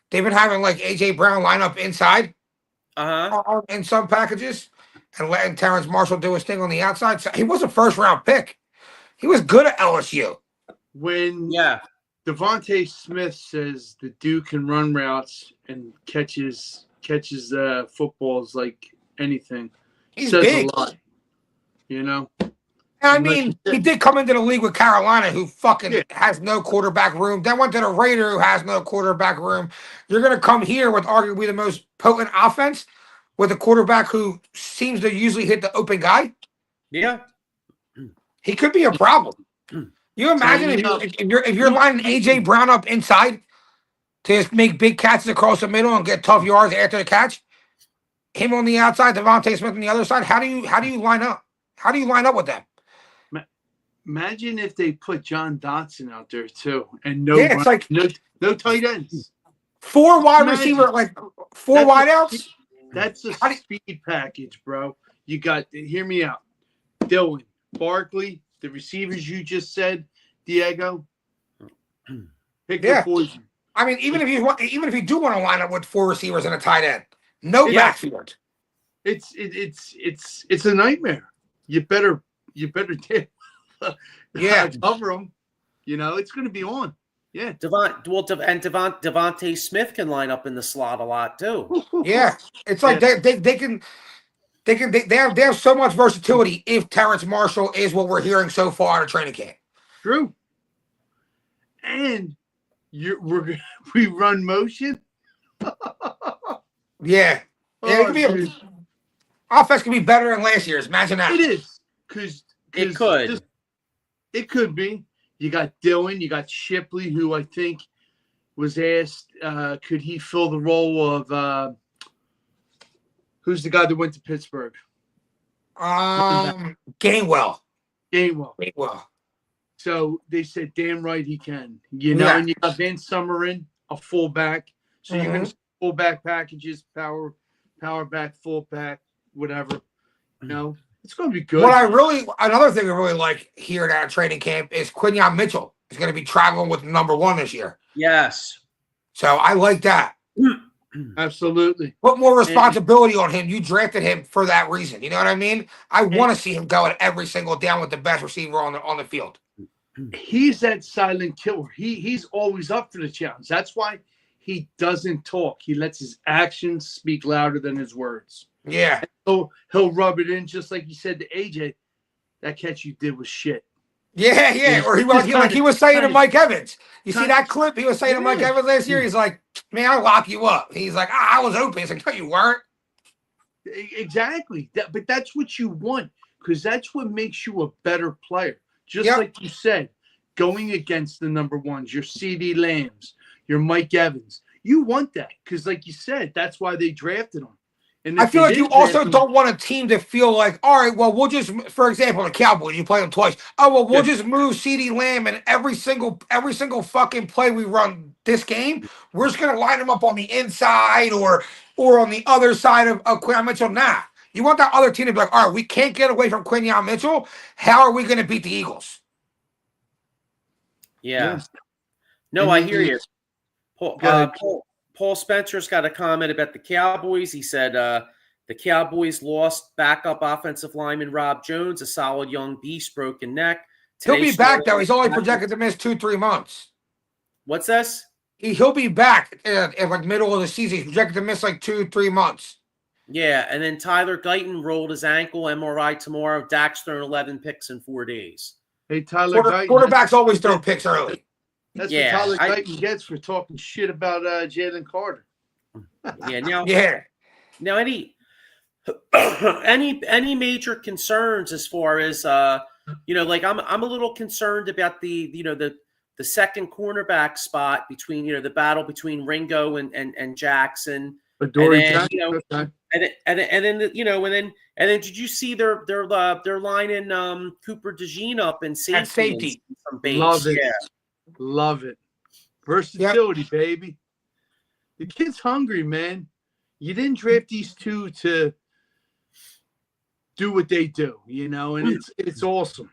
They've been having like AJ Brown line up inside, in some packages, and letting Terrence Marshall do his thing on the outside. So he was a first round pick. He was good at LSU. When Devontae Smith says the dude can run routes and catches footballs like anything, he's says big. A lot. And he did come into the league with Carolina, who fucking has no quarterback room. Then went to the Raider, who has no quarterback room. You're going to come here with arguably the most potent offense with a quarterback who seems to usually hit the open guy. Yeah. He could be a problem. You imagine if you're lining AJ Brown up inside to just make big catches across the middle and get tough yards after the catch, him on the outside, Devontae Smith on the other side. How do you line up? How do you line up with them? Imagine if they put John Dotson out there too, and no tight ends, 4 wide receiver, like 4 wide outs. That's a speed package, bro. You got, hear me out, Dylan, Barkley, the receivers you just said, Diego. Pick your poison. I mean, even if you do want to line up with 4 receivers and a tight end, no backfield. It's a nightmare. You better cover them. It's going to be on. Yeah. Devontae Smith can line up in the slot a lot too. Yeah, it's like they can. They have so much versatility if Terrence Marshall is what we're hearing so far in the training camp. True. And we run motion. Yeah. Offense could be better than last year's. Imagine that. It is. Because it could be. You got Dylan, you got Shipley, who I think was asked, could he fill the role of who's the guy that went to Pittsburgh? Gainwell. Gainwell. So they said, damn right he can. You know, and you got Van Summerin, a fullback. So you're going to fullback packages, power back, fullback, whatever. You know, it's going to be good. Another thing I really like here at training camp is Quinyon Mitchell is going to be traveling with number 1 this year. Yes. So I like that. Absolutely. Put more responsibility on him. You drafted him for that reason. You know what I mean? I want to see him going every single down with the best receiver on the field. He's that silent killer. He's always up for the challenge. That's why he doesn't talk. He lets his actions speak louder than his words. Yeah. So he'll rub it in, just like he said to AJ, that catch you did was shit. Yeah. Or he was saying to Mike Evans. You see that clip? He was saying to Mike Evans last year, he's like, man, I'll lock you up. He's like, I was open. He's like, no, you weren't. Exactly. But that's what you want, because that's what makes you a better player. Just like you said, going against the number 1s, your CD Lambs, your Mike Evans. You want that because, like you said, that's why they drafted him. And I feel like you also don't want a team to feel like, all right, well, we'll just, for example, the Cowboys, you play them twice. Oh, well, we'll just move CD Lamb, and every single fucking play we run this game, we're just going to line them up on the inside or on the other side of Quinyon Mitchell. Nah. You want that other team to be like, all right, we can't get away from Quinyon Mitchell. How are we going to beat the Eagles? Yeah. No, I hear you. Paul Spencer's got a comment about the Cowboys. He said the Cowboys lost backup offensive lineman Rob Jones, a solid young beast, broken neck. He'll be back, though. He's only projected to miss 2-3 months. What's this? He'll be back in like middle of the season. He's projected to miss like 2-3 months. Yeah, and then Tyler Guyton rolled his ankle, MRI tomorrow. Dak's thrown 11 picks in 4 days. Hey, Tyler Guyton. Quarterbacks always throw picks early. That's what Tyler Guyton gets for talking shit about Jalen Carter. Now, any major concerns as far as like I'm a little concerned about the second cornerback spot between the battle between Ringo and Jackson. And then did you see they're lining Cooper DeJean up in safety? From base. Love it. Versatility, baby. The kid's hungry, man. You didn't draft these two to do what they do, and it's awesome.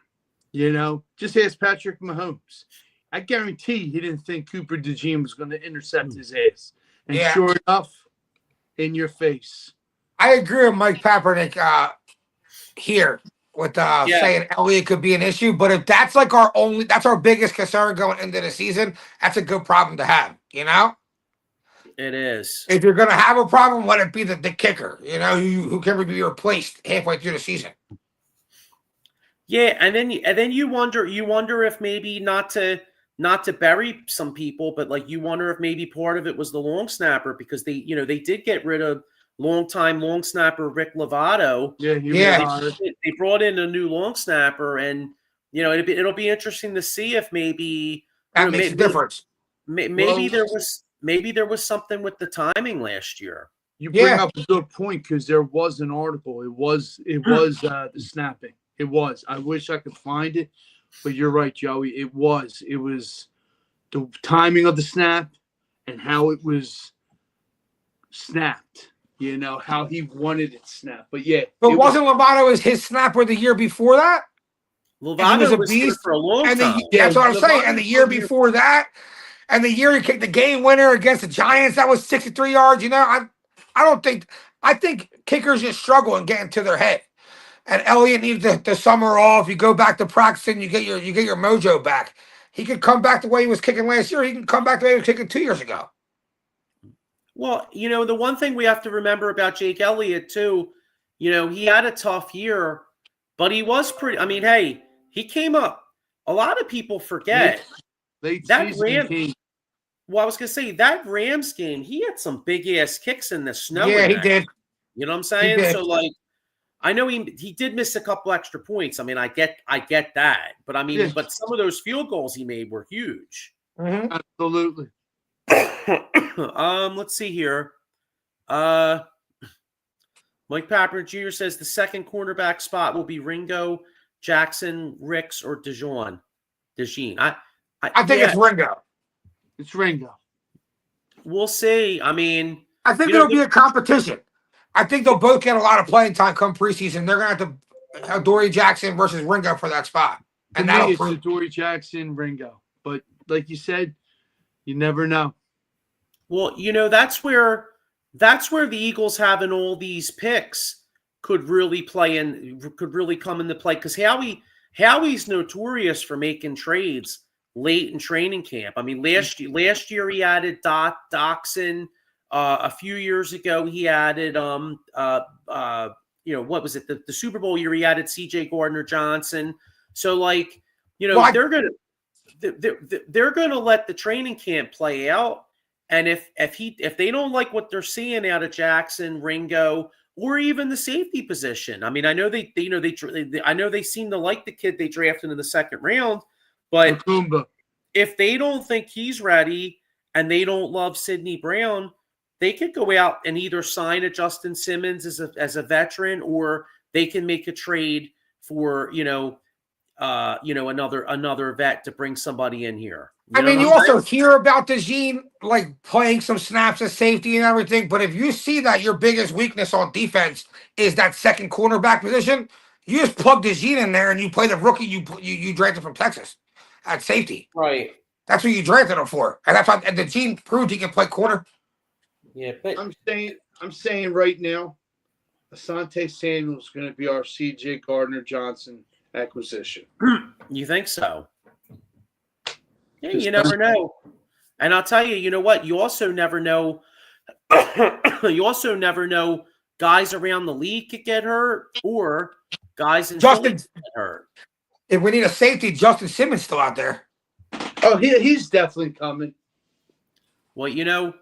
Just ask Patrick Mahomes. I guarantee he didn't think Cooper DeJean was going to intercept his ass. And sure enough, in your face. I agree with Mike Kaepernick here with saying Elliott could be an issue. But if that's like that's our biggest concern going into the season, that's a good problem to have, It is. If you're going to have a problem, let it be the kicker, who can be replaced halfway through the season. Yeah, and then you wonder if maybe not to bury some people, but like you wonder if maybe part of it was the long snapper, because they did get rid of longtime long snapper Rick Lovato. They brought in a new long snapper, and it'll be interesting to see if maybe that makes a difference. Maybe there was something with the timing last year. You bring up a good point, because there was an article. It was the snapping. It was. I wish I could find it, but you're right, Joey. It was the timing of the snap and how it was snapped. How he wanted it snapped. But wasn't Lovato his snapper the year before that? Lovato was here for a long time. That's what I'm saying. And the year before that, and the year he kicked the game winner against the Giants, that was 63 yards. I think kickers just struggle and get into their head. And Elliott needs the summer off. You go back to practicing, you get your mojo back. He could come back the way he was kicking last year. He can come back the way he was kicking 2 years ago. Well, the one thing we have to remember about Jake Elliott too he had a tough year, but he was pretty. I mean, hey, he came up. A lot of people forget late that season game. Well, I was gonna say that Rams game. He had some big ass kicks in the snow. Yeah, he did. You know what I'm saying? So like, I know he did miss a couple extra points. I mean, I get that, but I mean, but some of those field goals he made were huge. Mm-hmm. Absolutely. Let's see here. Mike Papper Jr. says the second cornerback spot will be Ringo, Jackson, Ricks, or DeJean. I think it's Ringo. It's Ringo. We'll see. I mean, I think it'll be a competition. I think they'll both get a lot of playing time come preseason. They're going to have Dory Jackson versus Ringo for that spot. And to me, it's Dory Jackson, Ringo. But like you said, you never know. Well, that's where the Eagles having all these picks could really come into play, because Howie's notorious for making trades late in training camp. I mean, last year he added Doxson. A few years ago he added what was it? The Super Bowl year he added CJ Gardner-Johnson. So like, they're gonna let the training camp play out. And if they don't like what they're seeing out of Jackson, Ringo, or even the safety position, I mean, I know they seem to like the kid they drafted in the second round, but if they don't think he's ready and they don't love Sidney Brown, they could go out and either sign a Justin Simmons as a veteran, or they can make a trade for another vet to bring somebody in here. You also hear about DeJean like playing some snaps as safety and everything, but if you see that your biggest weakness on defense is that second cornerback position, you just plug DeJean in there and you play the rookie you drafted from Texas at safety. Right. That's what you drafted him for, and that's why DeJean proved he can play corner. Yeah, but I'm saying right now, Asante Samuel is going to be our CJ Gardner-Johnson acquisition. You think so? Yeah, you never know. And I'll tell you, you know what? You also never know. You also never know. Guys around the league could get hurt, or guys in Philly get hurt. If we need a safety, Justin Simmons still out there. Oh, he's definitely coming. Well,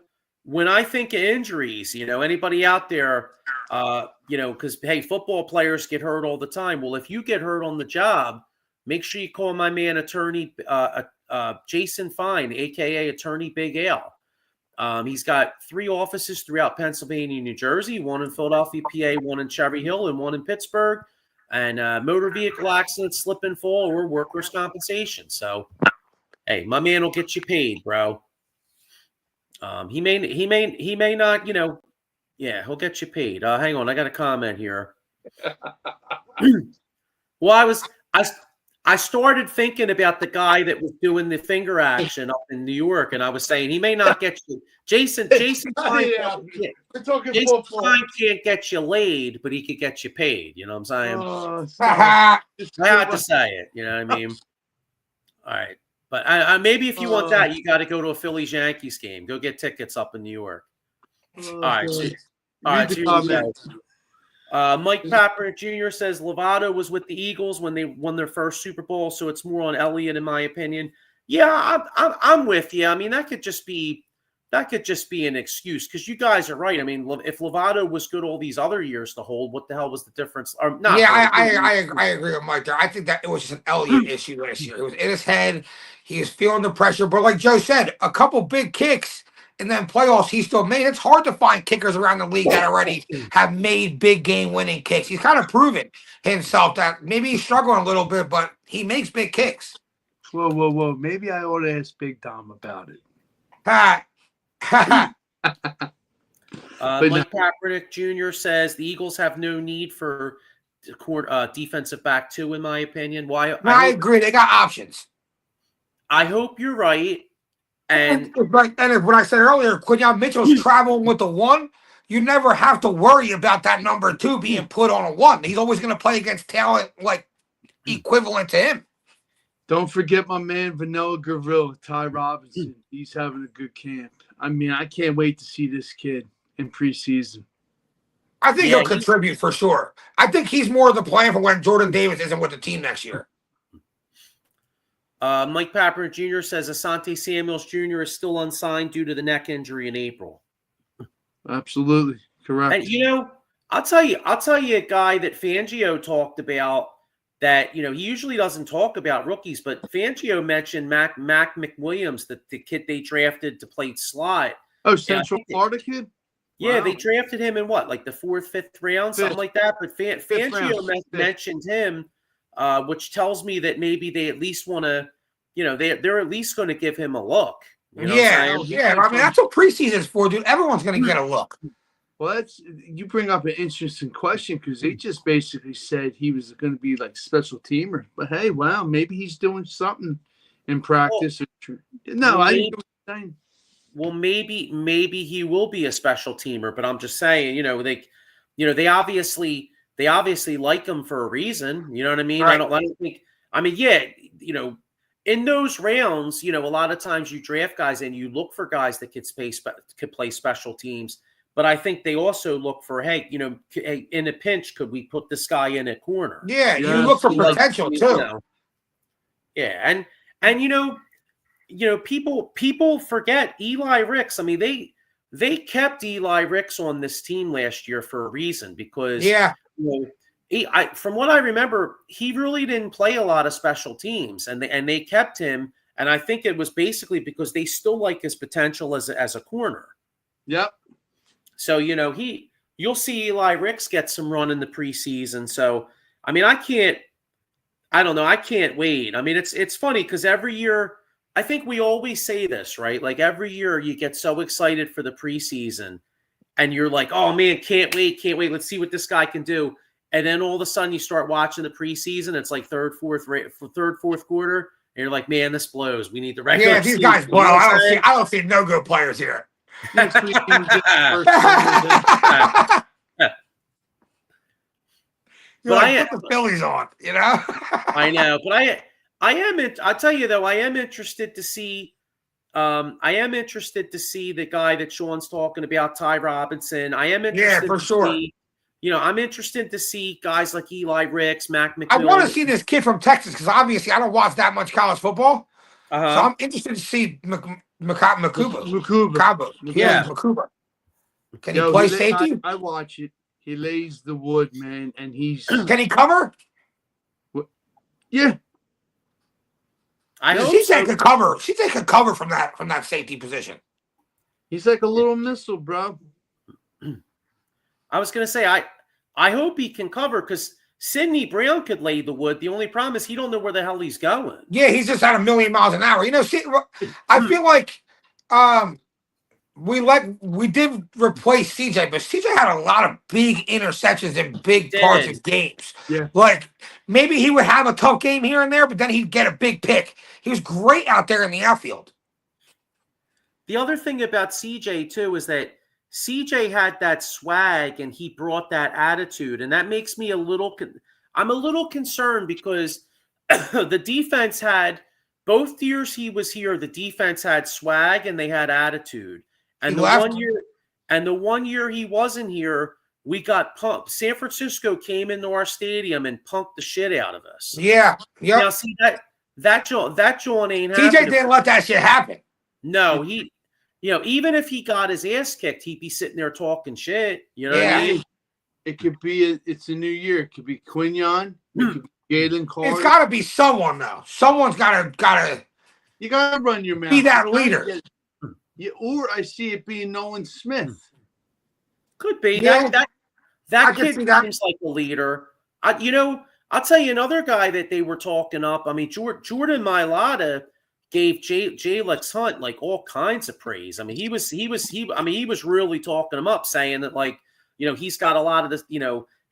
when I think of injuries, anybody out there, because, hey, football players get hurt all the time. Well, if you get hurt on the job, make sure you call my man, attorney Jason Fine, a.k.a. Attorney Big Al. He's got 3 offices throughout Pennsylvania and New Jersey, one in Philadelphia, PA, one in Cherry Hill, and one in Pittsburgh. And motor vehicle accidents, slip and fall, or workers' compensation. So, hey, my man will get you paid, bro. He may not, yeah, he'll get you paid. Hang on, I got a comment here. Well, I started thinking about the guy that was doing the finger action up in New York, and I was saying he may not get you. Jason Fine, Jason Fine can't get you laid, but he could get you paid. You know what I'm saying? I had to say it. You know what I mean? All right. But I maybe if you want that, you got to go to a Phillies Yankees game. Go get tickets up in New York. All right. Mike Papper Jr. says Lovato was with the Eagles when they won their first Super Bowl, so it's more on Elliott, in my opinion. Yeah, I'm with you. I mean, that could just be an excuse, because you guys are right. I mean, if Lovato was good all these other years to hold, what the hell was the difference? Or not? Yeah, I agree with Mike there. I think that it was just an Elliott issue last year. It was in his head. He was feeling the pressure, but like Joe said, a couple big kicks. And then playoffs, he still made. It's hard to find kickers around the league that already have made big game-winning kicks. He's kind of proven himself that maybe he's struggling a little bit, but he makes big kicks. Whoa. Maybe I ought to ask Big Dom about it. Mike Kaepernick Jr. says the Eagles have no need for defensive back 2, in my opinion. Why? I agree. They got options. I hope you're right. And what I said earlier, Quinyon Mitchell's traveling with the 1. You never have to worry about that number 2 being put on a 1. He's always going to play against talent like equivalent to him. Don't forget my man Vanilla Gavril, Ty Robinson. He's having a good camp. I mean, I can't wait to see this kid in preseason. I think he'll contribute for sure. I think he's more of the plan for when Jordan Davis isn't with the team next year. Mike Papper Jr. says Asante Samuels Jr. is still unsigned due to the neck injury in April. Absolutely correct. And I'll tell you a guy that Fangio talked about that he usually doesn't talk about rookies, but Fangio mentioned Mac McWilliams, the kid they drafted to play slot. Oh, Central Florida kid. Yeah, they drafted him in what, like the 4th, 5th round, something like that. But Fangio mentioned him, which tells me that maybe they at least want to, they're at least going to give him a look. You know yeah. I mean, that's what preseason's for, dude. Everyone's going to get a look. Well, you bring up an interesting question because they just basically said he was going to be like special teamer. But hey, wow, maybe he's doing something in practice. Well, maybe he will be a special teamer, but I'm just saying, they obviously like him for a reason. You know what I mean? Right. I don't think. I mean, yeah, in those rounds, a lot of times you draft guys and you look for guys that could play special teams. But I think they also look for, hey, in a pinch, could we put this guy in a corner? Yeah, you look for potential too. Yeah, and people forget Eli Ricks. I mean, they kept Eli Ricks on this team last year for a reason because from what I remember, he really didn't play a lot of special teams, and they kept him. And I think it was basically because they still like his potential as a corner. Yep. So, you'll see Eli Ricks get some run in the preseason. So, I mean, I can't wait. I mean, it's funny because every year, I think we always say this, right? Like every year you get so excited for the preseason and you're like, oh man, can't wait. Let's see what this guy can do. And then all of a sudden you start watching the preseason. It's like third, fourth quarter. And you're like, man, this blows. We need the regular season. Yeah, these guys blow. I don't see no good players here. Next week, you put the Phillies on, I know, but I'll tell you though, I am interested to see the guy that Sean's talking about, Ty Robinson. I am interested for sure. See, I'm interested to see guys like Eli Ricks, Mac McMillan. I want to see this kid from Texas because obviously I don't watch that much college football. So I'm interested to see Makuba. Yeah, Makuba. Can he play safety? I watch it. He lays the wood, man, and he's. Can he cover? Yeah. CJ could cover. CJ could cover from that safety position. He's like a little missile, bro. I was gonna say I hope he can cover because Sidney Brown could lay the wood. The only problem is he don't know where the hell he's going. Yeah, he's just at 1,000,000 miles an hour. I feel like we did replace CJ, but CJ had a lot of big interceptions in big parts of games. Yeah. Like maybe he would have a tough game here and there, but then he'd get a big pick. He was great out there in the outfield. The other thing about CJ too is that CJ had that swag and he brought that attitude, and that makes me I'm a little concerned because the defense had both years he was here, the defense had swag and they had attitude. And the one year he wasn't here, we got pumped. San Francisco came into our stadium and punked the shit out of us. Yeah. Yep. Now see that John ain't CJ didn't let that shit happen. No, he even if he got his ass kicked, he'd be sitting there talking shit. You know what I mean? It could be it's a new year. It could be Quinyon. It could be Galen Carter. It's got to be someone though. Someone's gotta. You gotta run your mouth. Be that leader. Or I see it being Nolan Smith. Could be. Yeah, that kid seems like a leader. I'll tell you another guy that they were talking up. I mean, Jordan Mailata gave Jalex Hunt like all kinds of praise. I mean, he was really talking him up, saying that like, he's got a lot of this,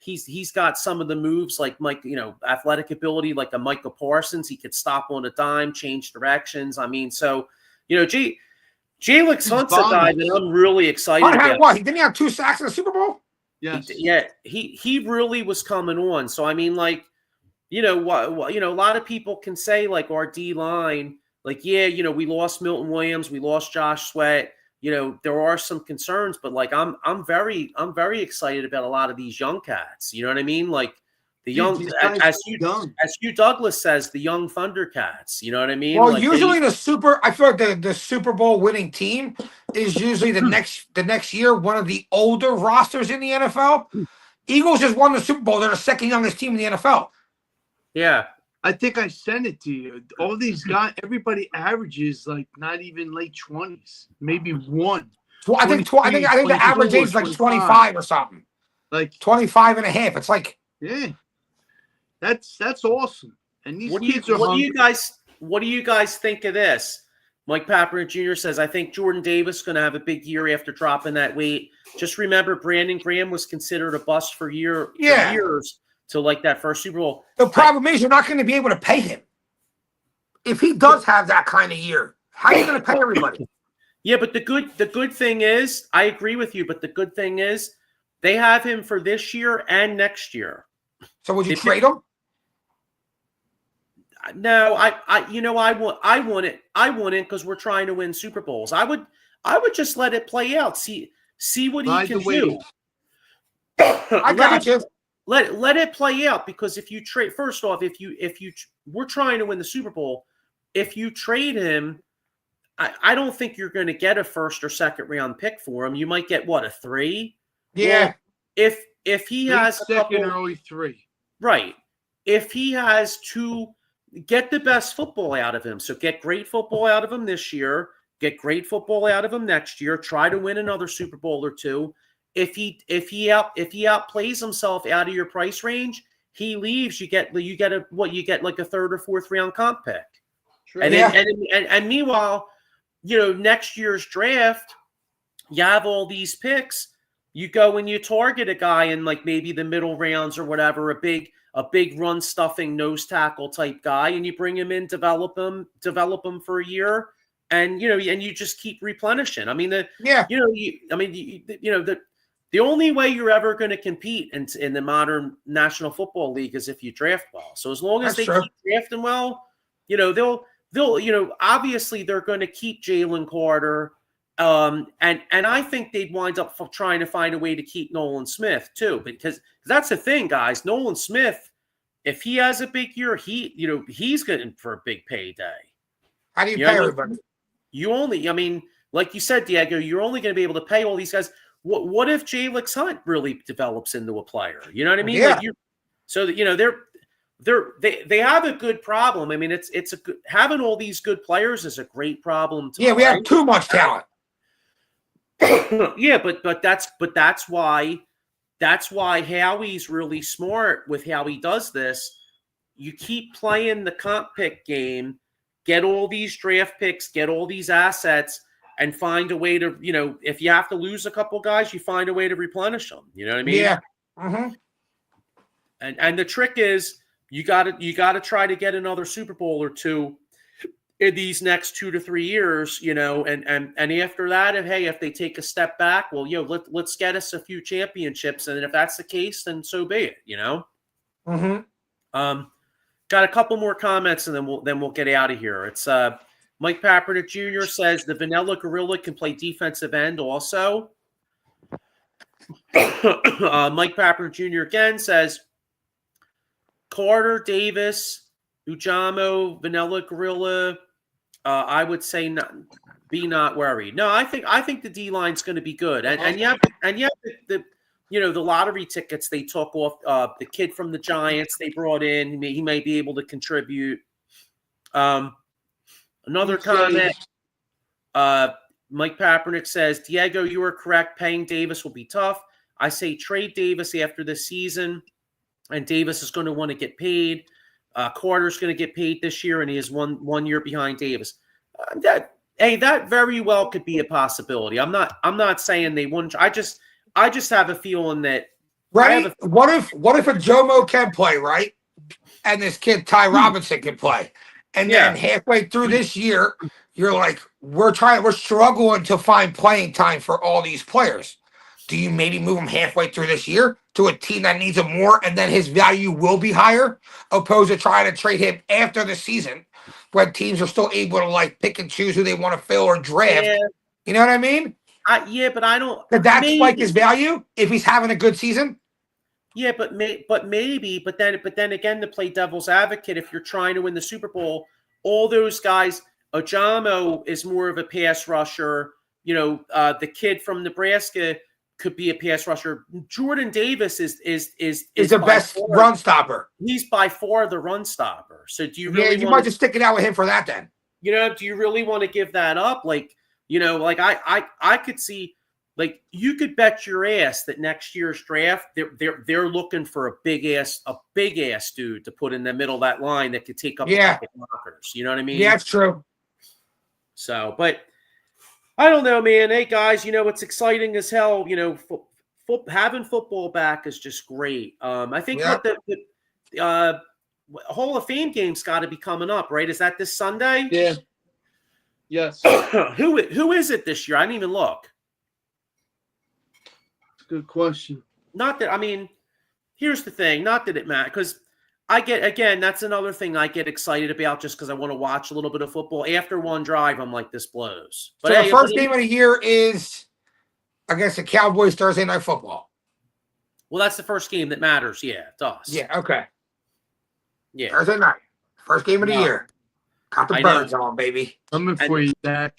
he's got some of the moves like Mike, athletic ability like a Micah Parsons. He could stop on a dime, change directions. I mean, so Jalex Hunt's a guy that I'm really excited about. What? Didn't he have 2 sacks in the Super Bowl? Yes. He really was coming on. So I mean, like, a lot of people can say like our D line, like, we lost Milton Williams, we lost Josh Sweat. there are some concerns, but like I'm very excited about a lot of these young cats. You know what I mean? Like the young, as Hugh Douglas says, the young Thundercats. You know what I mean? Well, like usually I feel like the Super Bowl winning team is usually the next year one of the older rosters in the NFL. Eagles just won the Super Bowl. They're the second youngest team in the NFL. Yeah. I think I sent it to you. All these guys, everybody averages like not even late 20s, maybe one. I think the average age is like 25 or something. Like 25 and a half. It's like, yeah, that's awesome. And these kids are what do you guys think of this? Mike Papper Jr. says, I think Jordan Davis is going to have a big year after dropping that weight. Just remember, Brandon Graham was considered a bust for years. To like that first Super Bowl. The problem is you're not going to be able to pay him. If he does have that kind of year, how are you going to pay everybody? Yeah, but the good thing is, I agree with you, but the good thing is they have him for this year and next year. So would you trade him? No, I want it because we're trying to win Super Bowls. I would just let it play out. See what he can do. I got you. Let it play out, because if you trade, first off, we're trying to win the Super Bowl. If you trade him, I don't think you're going to get a first or second round pick for him. You might get a 3. Yeah. Well, if he has a second early 3, right? If he has to get the best football out of him, so get great football out of him this year, get great football out of him next year. Try to win another Super Bowl or 2. If he outplays himself out of your price range, he leaves. You get like a third or fourth round comp pick. True. And meanwhile, next year's draft, you have all these picks. You go and you target a guy in like maybe the middle rounds or whatever, a big run stuffing nose tackle type guy, and you bring him in, develop him for a year, and you just keep replenishing. I mean the only way you're ever going to compete in the modern National Football League is if you draft well. So as long as keep drafting well, they'll obviously they're going to keep Jalen Carter, and I think they'd wind up trying to find a way to keep Nolan Smith too, because that's the thing, guys. Nolan Smith, if he has a big year, he's getting for a big payday. How do you pay everybody? Like you said, Diego, you're only going to be able to pay all these guys. What if Jalix Hunt really develops into a player? You know what I mean? Yeah. They have a good problem. I mean, it's having all these good players is a great problem. We have too much talent. Yeah, but that's why Howie's really smart with how he does this. You keep playing the comp pick game, get all these draft picks, get all these assets, and find a way to, if you have to lose a couple guys, you find a way to replenish them. You know what I mean? Yeah. Mm-hmm. And the trick is you got to try to get another Super Bowl or 2 in these next 2 to 3 years. And after that, if they take a step back, well, let's get us a few championships, and if that's the case, then so be it. Mm-hmm. Got a couple more comments, and then we'll get out of here. It's Mike Pappernick Jr. says the Vanilla Gorilla can play defensive end also. Mike Pappernick Jr. again says Carter, Davis, Ujamo, Vanilla Gorilla. I would say not worried. No, I think the D line's going to be good, and you have the lottery tickets they took off. The kid from the Giants they brought in, he may be able to contribute. Another comment. Mike Pappernick says, Diego, you are correct. Paying Davis will be tough. I say trade Davis after this season, and Davis is going to want to get paid. Carter's going to get paid this year, and he is one year behind Davis. That very well could be a possibility. I'm not saying they wouldn't. I just have a feeling that. Right? What if a Jomo can play, right? And this kid Ty Robinson can play. And then halfway through this year, you're like, we're struggling to find playing time for all these players. Do you maybe move him halfway through this year to a team that needs him more, and then his value will be higher, opposed to trying to trade him after the season when teams are still able to like pick and choose who they want to fill or draft? You know what I mean? Yeah, but I don't. Could that spike his value if he's having a good season? Yeah, but maybe. But then again, to play devil's advocate, if you're trying to win the Super Bowl, all those guys, Ojamo is more of a pass rusher. The kid from Nebraska could be a pass rusher. Jordan Davis is the best run stopper. He's by far the run stopper. So do you really? Yeah, you might just stick it out with him for that then. Do you really want to give that up? I could see, you could bet your ass that next year's draft they're looking for a big ass dude to put in the middle of that line that could take up a couple blockers. You know what I mean? Yeah, that's true. So, but I don't know, man. Hey guys, it's exciting as hell. Having football back is just great. I think the Hall of Fame game's got to be coming up, right? Is that this Sunday? Yeah. Yes. Who is it this year? I didn't even look. Good question. Not that, here's the thing. Not that it matters, because that's another thing I get excited about just because I want to watch a little bit of football. After one drive, I'm like, this blows. But so the first game of the year is against the Cowboys Thursday Night Football. Well, that's the first game that matters. Yeah, it does. Yeah, okay. Yeah. Thursday night. First game of the year. Got the birds on, baby. Coming for you, Dak.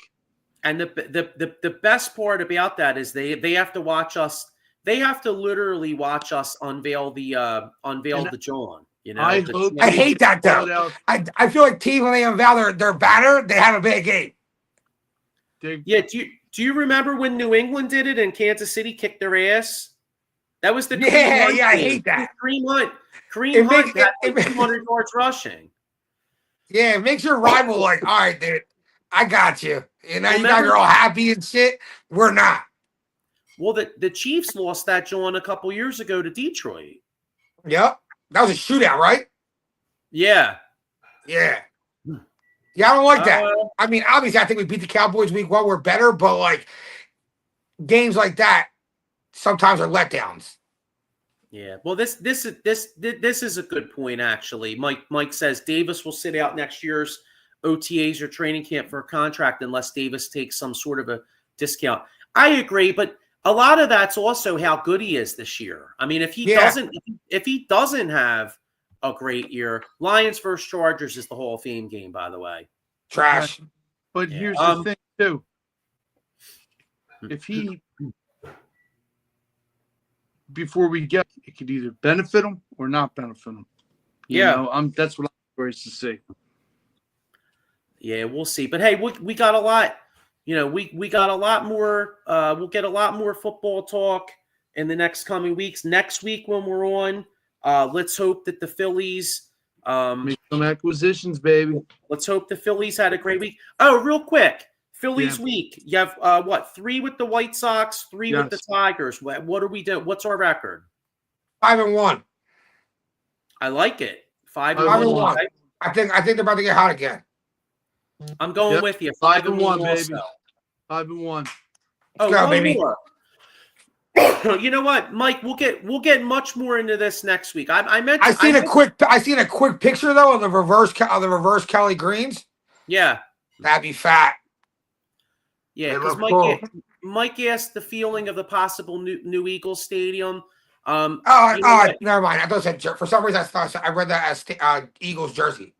And the best part about that is they have to watch us. They have to literally watch us unveil the John. I hate that though. I feel like teams when they unveil their banner, they have a bad game. Yeah. Do you remember when New England did it and Kansas City kicked their ass? That was the I hate that. Kareem Hunt got 200 yards rushing. Yeah, it makes your rival like, all right, dude, I got you. You guys are all happy and shit. We're not. Well, the Chiefs lost that John a couple years ago to Detroit. Yep. That was a shootout, right? Yeah. Yeah. Yeah, I don't like that. Obviously, I think we beat the Cowboys week one. We're better, but games like that sometimes are letdowns. Yeah. Well, this is a good point, actually. Mike says Davis will sit out next year's OTAs or training camp for a contract unless Davis takes some sort of a discount. I agree, but a lot of that's also how good he is this year. If he doesn't have a great year, Lions versus Chargers is the Hall of Fame game, by the way. Trash. But here's the thing too. If he before we get it could either benefit him or not benefit him. That's what I'm curious to see. Yeah, we'll see. But hey, we got a lot. We got a lot more. We'll get a lot more football talk in the next coming weeks. Next week when we're on, let's hope that the Phillies make some acquisitions, baby. Let's hope the Phillies had a great week. Oh, real quick, Phillies week. You have 3 with the White Sox, 3 with the Tigers. What are we doing? What's our record? 5-1. I like it. 5-1. I think they're about to get hot again. I'm going with you. 5-1, baby. 5-1. Oh, go, baby. More. You know what, Mike? We'll get much more into this next week. I seen a quick picture though of the reverse Kelly Greens. Yeah, that'd be fat. Yeah, because Mike asked the feeling of the possible new Eagles stadium. Never mind. I thought it said for some reason I read that as Eagles jersey.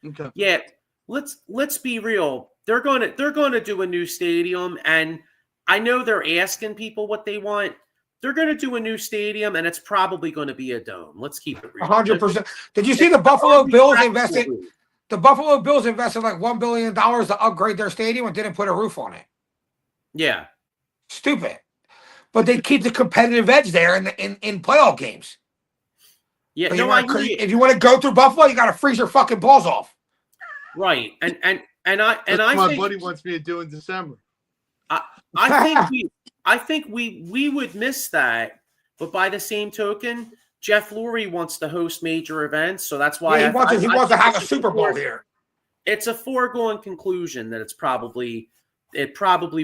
Okay. Yeah, let's be real. They're going to do a new stadium, and I know they're asking people what they want. They're going to do a new stadium, and it's probably going to be a dome. Let's keep it real. 100%. Did you see the Buffalo Bills invested? The Buffalo Bills invested like $1 billion to upgrade their stadium and didn't put a roof on it. Yeah. Stupid. But they keep the competitive edge there in playoff games. Yeah. If you want to go through Buffalo, you got to freeze your fucking balls off. Right. And That's I my think buddy wants me to do in December. I think we would miss that, but by the same token, Jeff Lurie wants to host major events, so that's why he wants to have a Super Bowl here. It's a foregone conclusion that it probably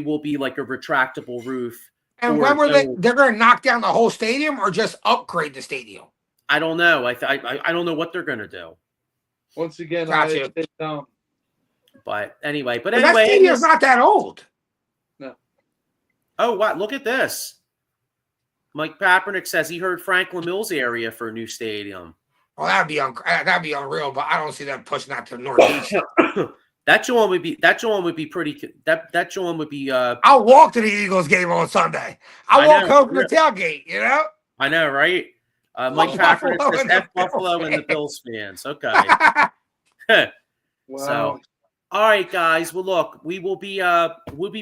will be like a retractable roof. And when they're going to knock down the whole stadium or just upgrade the stadium? I don't know. I don't know what they're going to do. Once again, gotcha. But anyway, that stadium's not that old. No. Oh, wow. Look at this. Mike Papernick says he heard Franklin Mills area for a new stadium. Well, that'd be unreal, but I don't see them pushing that to the Northeast. That joint would be pretty. That joint would be. I'll walk to the Eagles game on Sunday. I'll walk home from the tailgate. You know. I know, right? Mike Papernick says F Buffalo and the Bills fans. Okay. Wow. So, all right, guys. Well, look, we'll be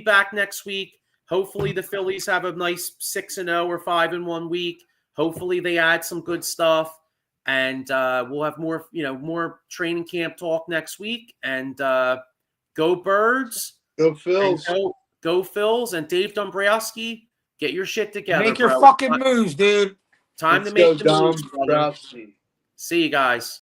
back next week. Hopefully, the Phillies have a nice 6-0 or 5-1 week. Hopefully, they add some good stuff, and we'll have more training camp talk next week. And go Birds, go Phils, go Phils, and Dave Dombrowski, get your shit together. Make your fucking moves, dude. Time to make the moves, brother. See you guys.